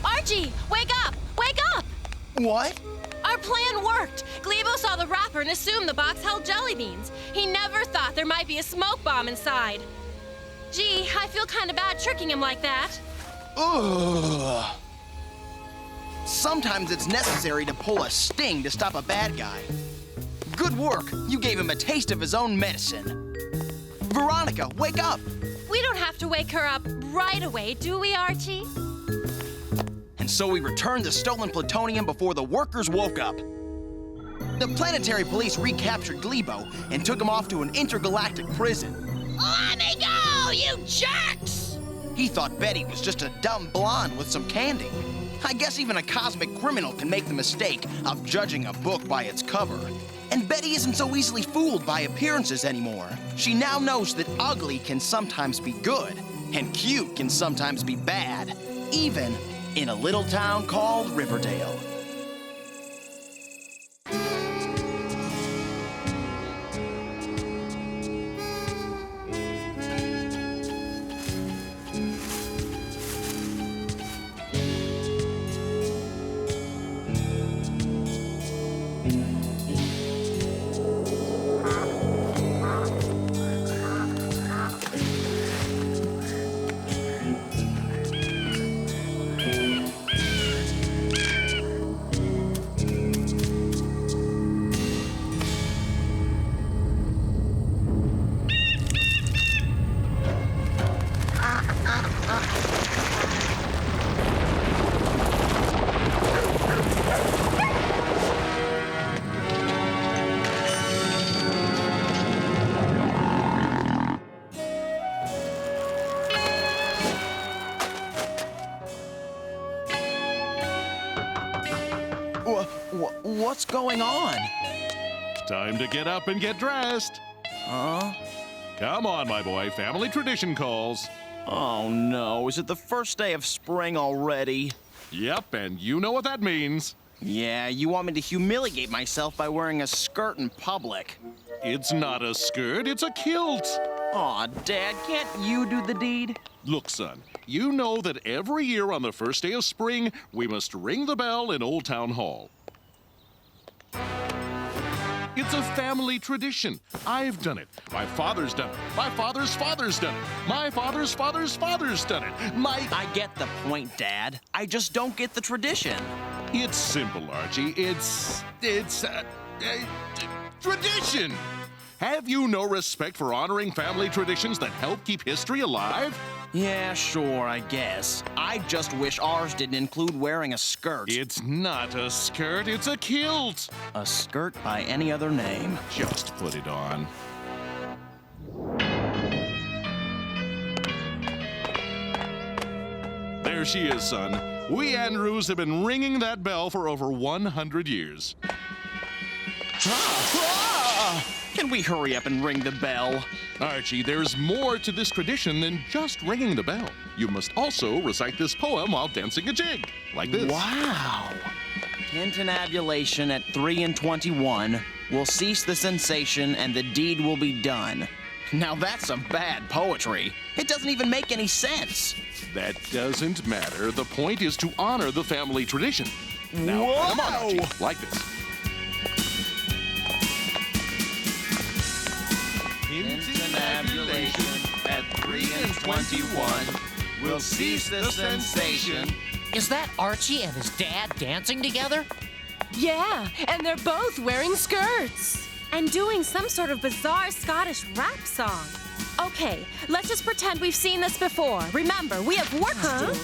Archie, wake up! Wake up! What? Our plan worked. Glebo saw the wrapper and assumed the box held jelly beans. He never thought there might be a smoke bomb inside. Gee, I feel kind of bad tricking him like that. Ugh. Sometimes it's necessary to pull a sting to stop a bad guy. Good work. You gave him a taste of his own medicine. Veronica, wake up! We don't have to wake her up right away, do we, Archie? and so we returned the stolen plutonium before the workers woke up. The planetary police recaptured Glebo and took him off to an intergalactic prison. Let me go, you jerks! He thought Betty was just a dumb blonde with some candy. I guess even a cosmic criminal can make the mistake of judging a book by its cover. And Betty isn't so easily fooled by appearances anymore. She now knows that ugly can sometimes be good, and cute can sometimes be bad, even in a little town called Riverdale. What's going on? Time to get up and get dressed. Huh? Come on, my boy. Family tradition calls. Oh no, is it the first day of spring already? Yep, and you know what that means. Yeah, you want me to humiliate myself by wearing a skirt in public. It's not a skirt, it's a kilt. Aw, Dad, can't you do the deed? Look, son, you know that every year on the first day of spring, we must ring the bell in Old Town Hall. It's a family tradition. I've done it. My father's done it. My father's father's done it. My father's father's father's done it. I get the point, Dad. I just don't get the tradition. It's simple, Archie. It's tradition. Have you no respect for honoring family traditions that help keep history alive? Yeah, sure, I guess. I just wish ours didn't include wearing a skirt. It's not a skirt, it's a kilt. A skirt by any other name. Just put it on. There she is, son. We Andrews have been ringing that bell for over 100 years. Can we hurry up and ring the bell? Archie, there's more to this tradition than just ringing the bell. You must also recite this poem while dancing a jig, like this. Wow. Tintinabulation at 3 and 21 will cease the sensation and the deed will be done. Now that's some bad poetry. It doesn't even make any sense. That doesn't matter. The point is to honor the family tradition. Now, Whoa! come on, Archie, like this. Tintinabulation at 3 and 21 will cease the sensation. Is that Archie and his dad dancing together? Yeah, and they're both wearing skirts. And doing some sort of bizarre Scottish rap song. Okay, let's just pretend we've seen this before. Remember, we have work to do.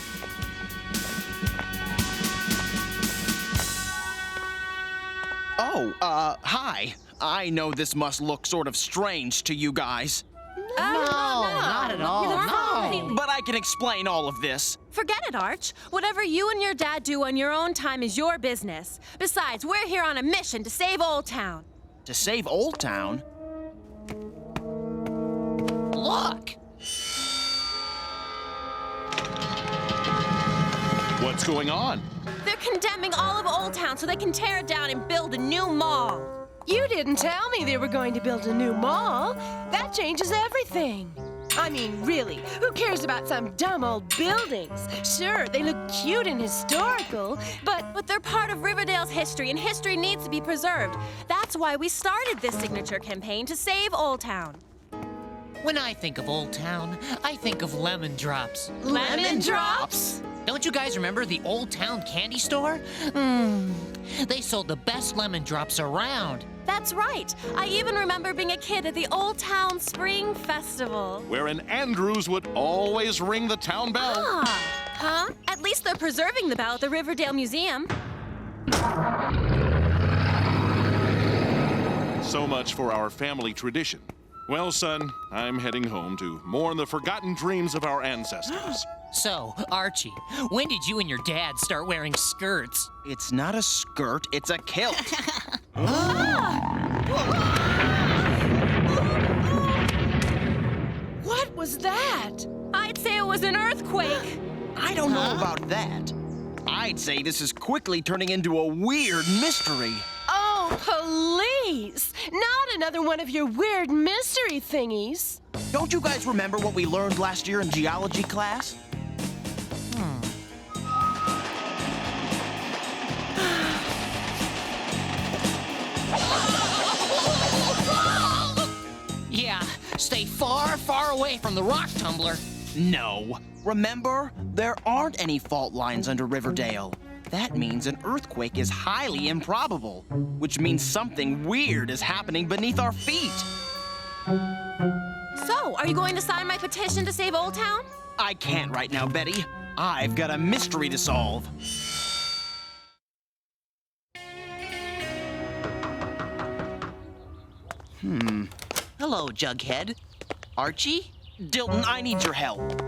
Oh, hi. I know this must look sort of strange to you guys. No, not at all, no. But I can explain all of this. Forget it, Arch. Whatever you and your dad do on your own time is your business. Besides, we're here on a mission to save Old Town. To save Old Town? Look! What's going on? They're condemning all of Old Town so they can tear it down and build a new mall. You didn't tell me they were going to build a new mall. That changes everything. I mean, really, who cares about some dumb old buildings? Sure, they look cute and historical, but they're part of Riverdale's history, and history needs to be preserved. That's why we started this signature campaign to save Old Town. When I think of Old Town, I think of lemon drops. Lemon drops? Don't you guys remember the Old Town candy store? They sold the best lemon drops around. That's right. I even remember being a kid at the Old Town Spring Festival. Wherein Andrews would always ring the town bell. Huh? At least they're preserving the bell at the Riverdale Museum. So much for our family tradition. Well, son, I'm heading home to mourn the forgotten dreams of our ancestors. So, Archie, when did you and your dad start wearing skirts? It's not a skirt, it's a kilt. What was that? I'd say it was an earthquake. I don't know about that. I'd say this is quickly turning into a weird mystery. Oh, please! Not another one of your weird mystery thingies. Don't you guys remember what we learned last year in geology class? Yeah, stay far, far away from the rock tumbler. No. Remember? There aren't any fault lines under Riverdale. That means an earthquake is highly improbable, which means something weird is happening beneath our feet. So, are you going to sign my petition to save Old Town? I can't right now, Betty. I've got a mystery to solve. Hello, Jughead. Archie? Dilton, I need your help.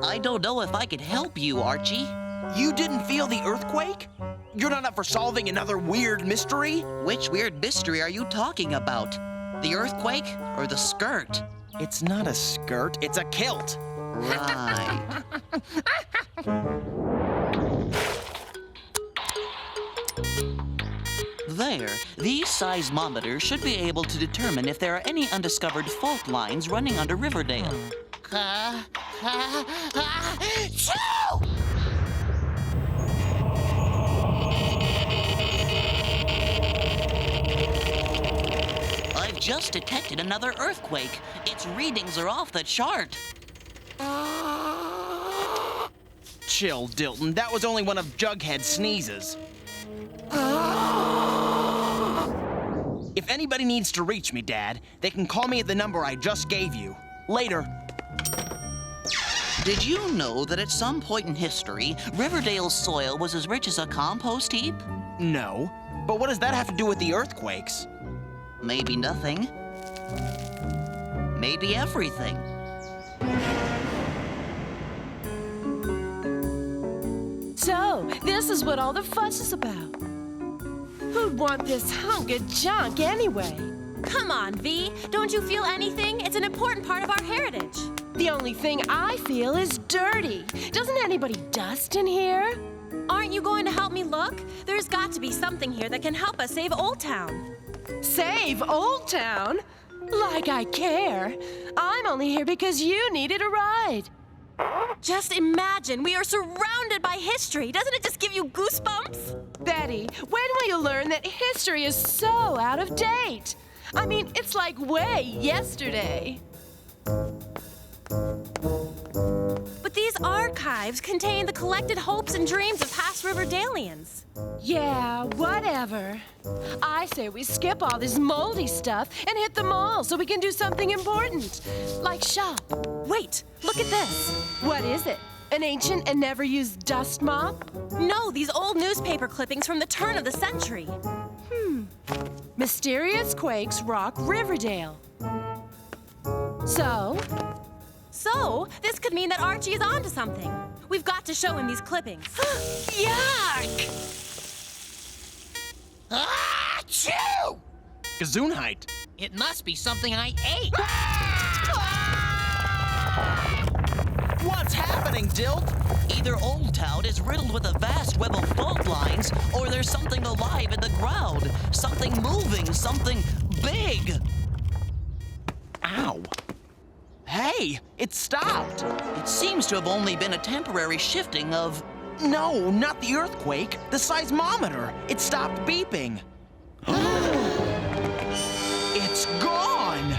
I don't know if I can help you, Archie. You didn't feel the earthquake? You're not up for solving another weird mystery? Which weird mystery are you talking about? The earthquake or the skirt? It's not a skirt, it's a kilt. Right. There, these seismometers should be able to determine if there are any undiscovered fault lines running under Riverdale. I've just detected another earthquake. Its readings are off the chart. Chill, Dilton. That was only one of Jughead's sneezes. If anybody needs to reach me, Dad, they can call me at the number I just gave you. Later. Did you know that at some point in history, Riverdale's soil was as rich as a compost heap? No. But what does that have to do with the earthquakes? Maybe nothing. Maybe everything. So, this is what all the fuss is about. Who'd want this hunk of junk anyway? Come on, V. Don't you feel anything? It's an important part of our heritage. The only thing I feel is dirty. Doesn't anybody dust in here? Aren't you going to help me look? There's got to be something here that can help us save Old Town. Save Old Town? Like I care. I'm only here because you needed a ride. Just imagine, we are surrounded by history. Doesn't it just give you goosebumps? Betty, when will you learn that history is so out of date? I mean, it's like way yesterday. But these archives contain the collected hopes and dreams of past Riverdalians. Yeah, whatever. I say we skip all this moldy stuff and hit the mall so we can do something important, like shop. Wait, look at this. What is it? An ancient and never used dust mop? No, these old newspaper clippings from the turn of the century. Mysterious quakes rock Riverdale. So, this could mean that Archie is onto something. We've got to show him these clippings. yuck! Achoo! Gesundheit. It must be something I ate. What's happening, Dilt? Either Old Town is riddled with a vast web of fault lines, or there's something alive in the ground. Something moving, something big. Ow. Hey, it stopped. It seems to have only been a temporary shifting of... No, not the earthquake. The seismometer. It stopped beeping. It's gone.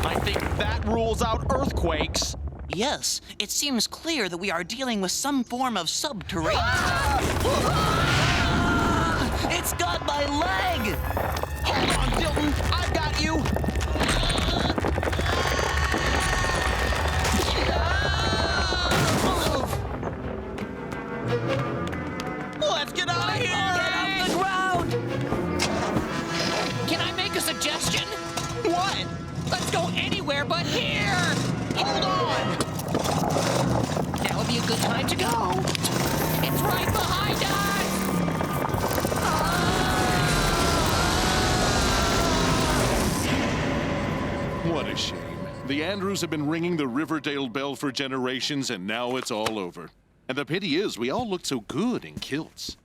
I think that rules out earthquakes. Yes, it seems clear that we are dealing with some form of subterranean... It's got my leg! Hold on, Dilton. I've got you. be a good time to go. It's right behind us! What a shame. The Andrews have been ringing the Riverdale bell for generations, and now it's all over. And the pity is, we all looked so good in kilts.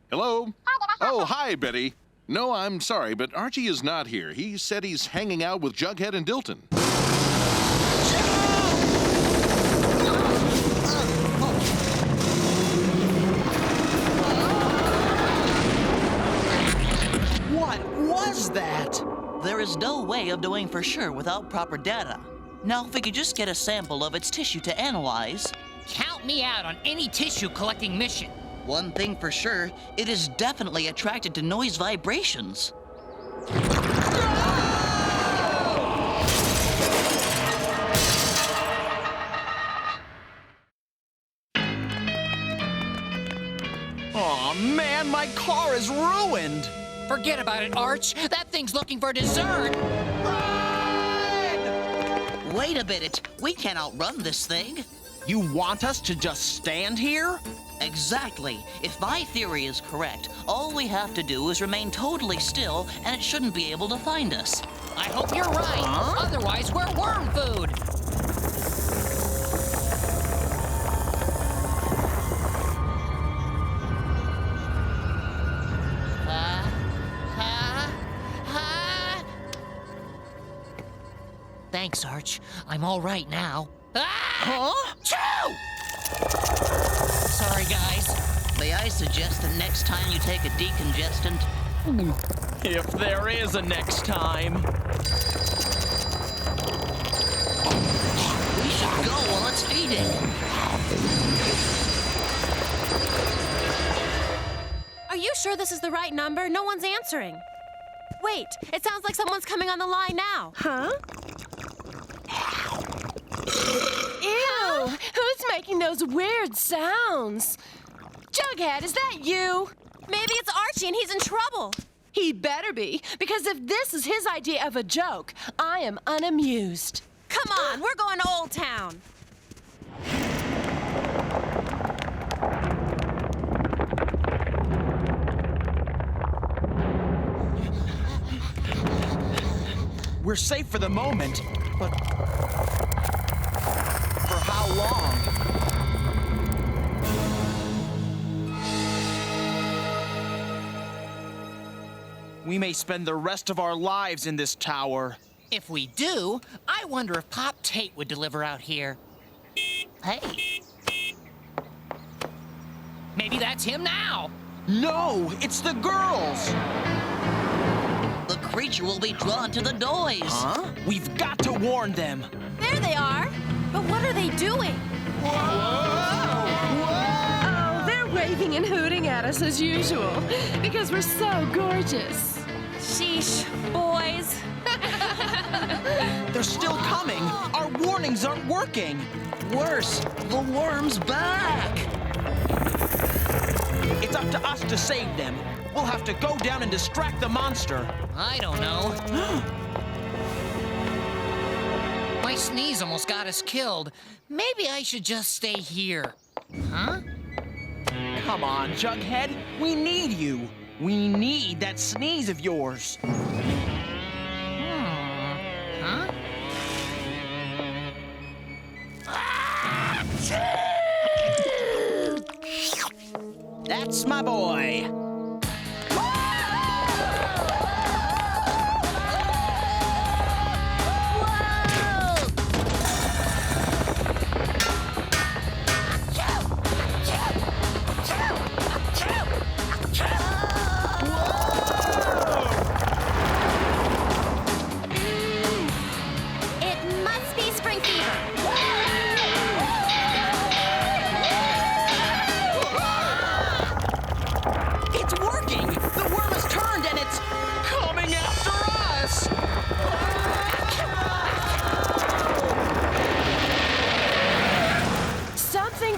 Hello? Oh, hi, Betty. No, I'm sorry, but Archie is not here. He said he's hanging out with Jughead and Dilton. What was that? There is no way of knowing for sure without proper data. Now, if we could just get a sample of its tissue to analyze. Count me out on any tissue collecting mission. One thing for sure, it is definitely attracted to noise vibrations. Aw, man, my car is ruined! Forget about it, Arch. That thing's looking for dessert. Wait a minute, we can't outrun this thing. You want us to just stand here? Exactly. If my theory is correct, all we have to do is remain totally still, and it shouldn't be able to find us. I hope you're right. Otherwise, we're worm food. Thanks, Arch. I'm all right now. Huh? Achoo! Sorry, guys. May I suggest that next time you take a decongestant? If there is a next time. We should go while it's feeding. Are you sure this is the right number? No one's answering. Wait, it sounds like someone's coming on the line now. Huh? Ew! Who's making those weird sounds? Jughead, is that you? Maybe it's Archie and he's in trouble. He better be, because if this is his idea of a joke, I am unamused. Come on, we're going to Old Town. We're safe for the moment, but for how long? We may spend the rest of our lives in this tower. If we do, I wonder if Pop Tate would deliver out here. Hey. Maybe that's him now. No, it's the girls. The creature will be drawn to the noise. Huh? We've got to warn them. There they are. But what are they doing? Oh, they're waving and hooting at us as usual, because we're so gorgeous. Sheesh, boys. They're still coming. Our warnings aren't working. Worse, the worm's back. It's up to us to save them. We'll have to go down and distract the monster. I don't know. My sneeze almost got us killed. Maybe I should just stay here. Huh? Come on, Jughead. We need you. We need that sneeze of yours. Huh? That's my boy.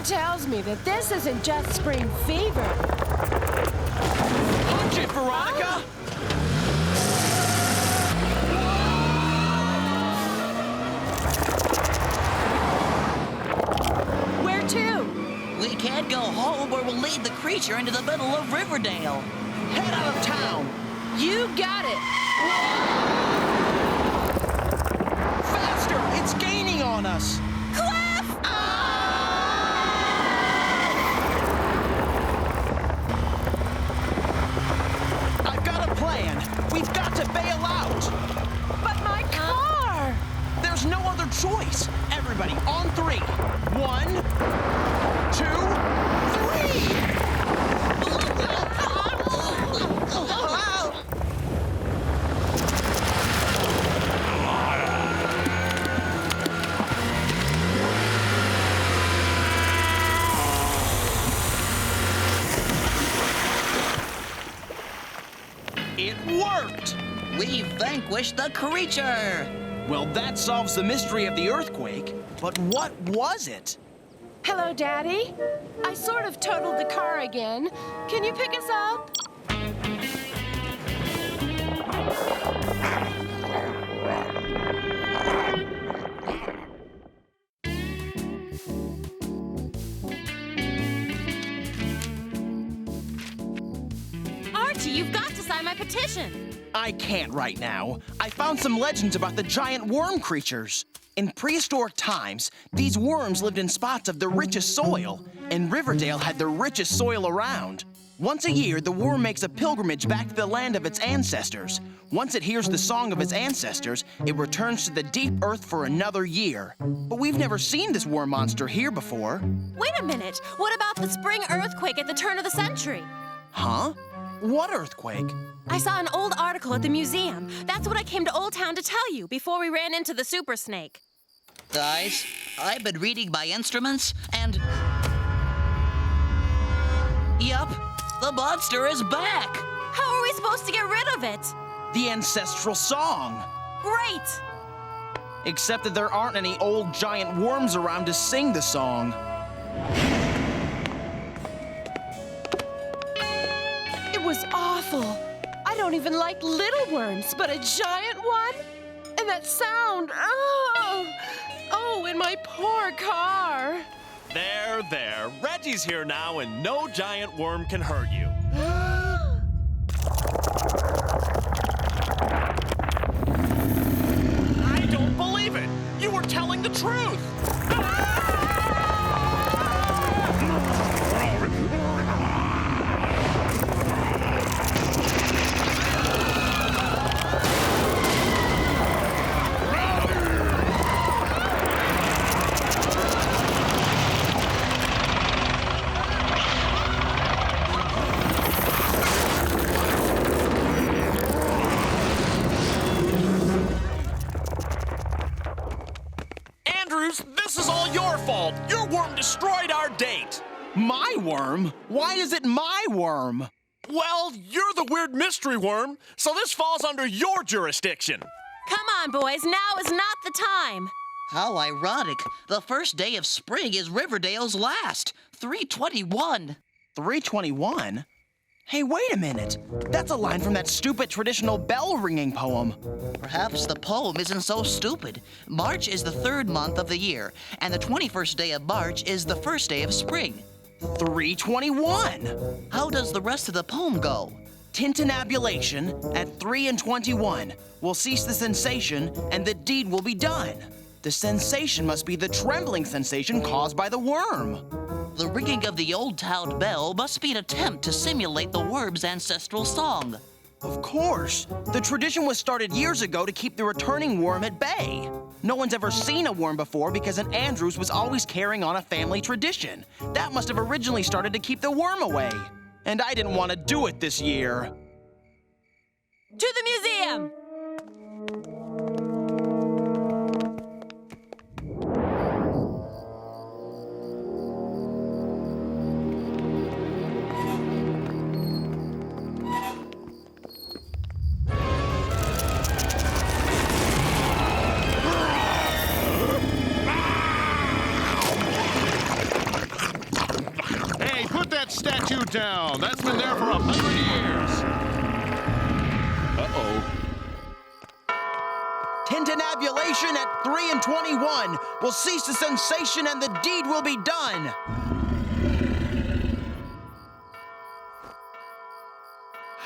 Tells me that this isn't just spring fever. Punch it, Veronica! can't go home or we'll lead the creature into the middle of Riverdale. Head out of town. You got it. Faster! It's gaining on us. Cliff! I've got a plan. We've got to bail out. But my car! There's no other choice. Everybody, on 3. 1, 2, 3. It worked! We vanquished the creature! Well, that solves the mystery of the earthquake. But what was it? Hello, Daddy. I sort of totaled the car again. Can you pick us up? Archie, you've got to sign my petition. I can't right now. I found some legends about the giant worm creatures. In prehistoric times, these worms lived in spots of the richest soil, and Riverdale had the richest soil around. Once a year, the worm makes a pilgrimage back to the land of its ancestors. Once it hears the song of its ancestors, it returns to the deep earth for another year. But we've never seen this worm monster here before. Wait a minute. What about the spring earthquake at the turn of the century? Huh? What earthquake? I saw an old article at the museum. That's what I came to Old Town to tell you before we ran into the super snake. Guys, I've been reading my instruments and... Yup, the monster is back! How are we supposed to get rid of it? The ancestral song. Great! Except that there aren't any old giant worms around to sing the song. It was awful. I don't even like little worms, but a giant one? And that sound, oh, in my poor car. There. Reggie's here now, and no giant worm can hurt you. I don't believe it! You were telling the truth! Andrews, this is all your fault. Your worm destroyed our date. My worm? Why is it my worm? Well, you're the weird mystery worm, so this falls under your jurisdiction. Come on, boys. Now is not the time. How ironic. The first day of spring is Riverdale's last. 3/21. 3/21? Hey, wait a minute. That's a line from that stupid traditional bell-ringing poem. Perhaps the poem isn't so stupid. March is the 3rd month of the year, and the 21st day of March is the first day of spring. 3/21. How does the rest of the poem go? Tintinabulation at 3/21 will cease the sensation, and the deed will be done. The sensation must be the trembling sensation caused by the worm. The ringing of the Old Town bell must be an attempt to simulate the worm's ancestral song. Of course. The tradition was started years ago to keep the returning worm at bay. No one's ever seen a worm before because an Andrews was always carrying on a family tradition. That must have originally started to keep the worm away. And I didn't want to do it this year. To the museum! Statue down. That's been there for 100 years. Uh-oh. Tintinabulation at 3/21 will cease the sensation and the deed will be done.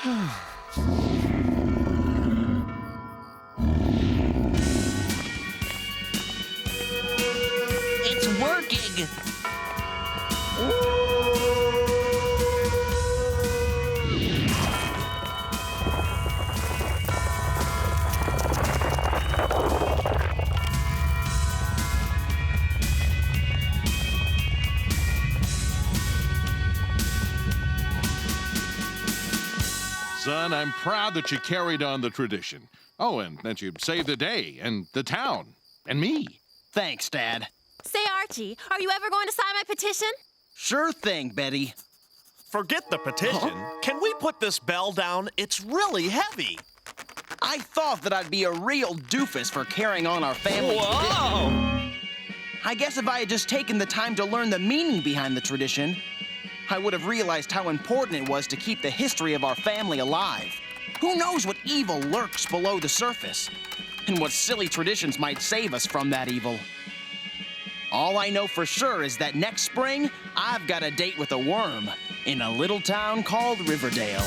It's working! Son, I'm proud that you carried on the tradition. Oh, and that you saved the day, and the town, and me. Thanks, Dad. Say, Archie, are you ever going to sign my petition? Sure thing, Betty. Forget the petition. Can we put this bell down? It's really heavy. I thought that I'd be a real doofus for carrying on our family Whoa! tradition. I guess if I had just taken the time to learn the meaning behind the tradition, I would have realized how important it was to keep the history of our family alive. Who knows what evil lurks below the surface, and what silly traditions might save us from that evil. All I know for sure is that next spring, I've got a date with a worm in a little town called Riverdale.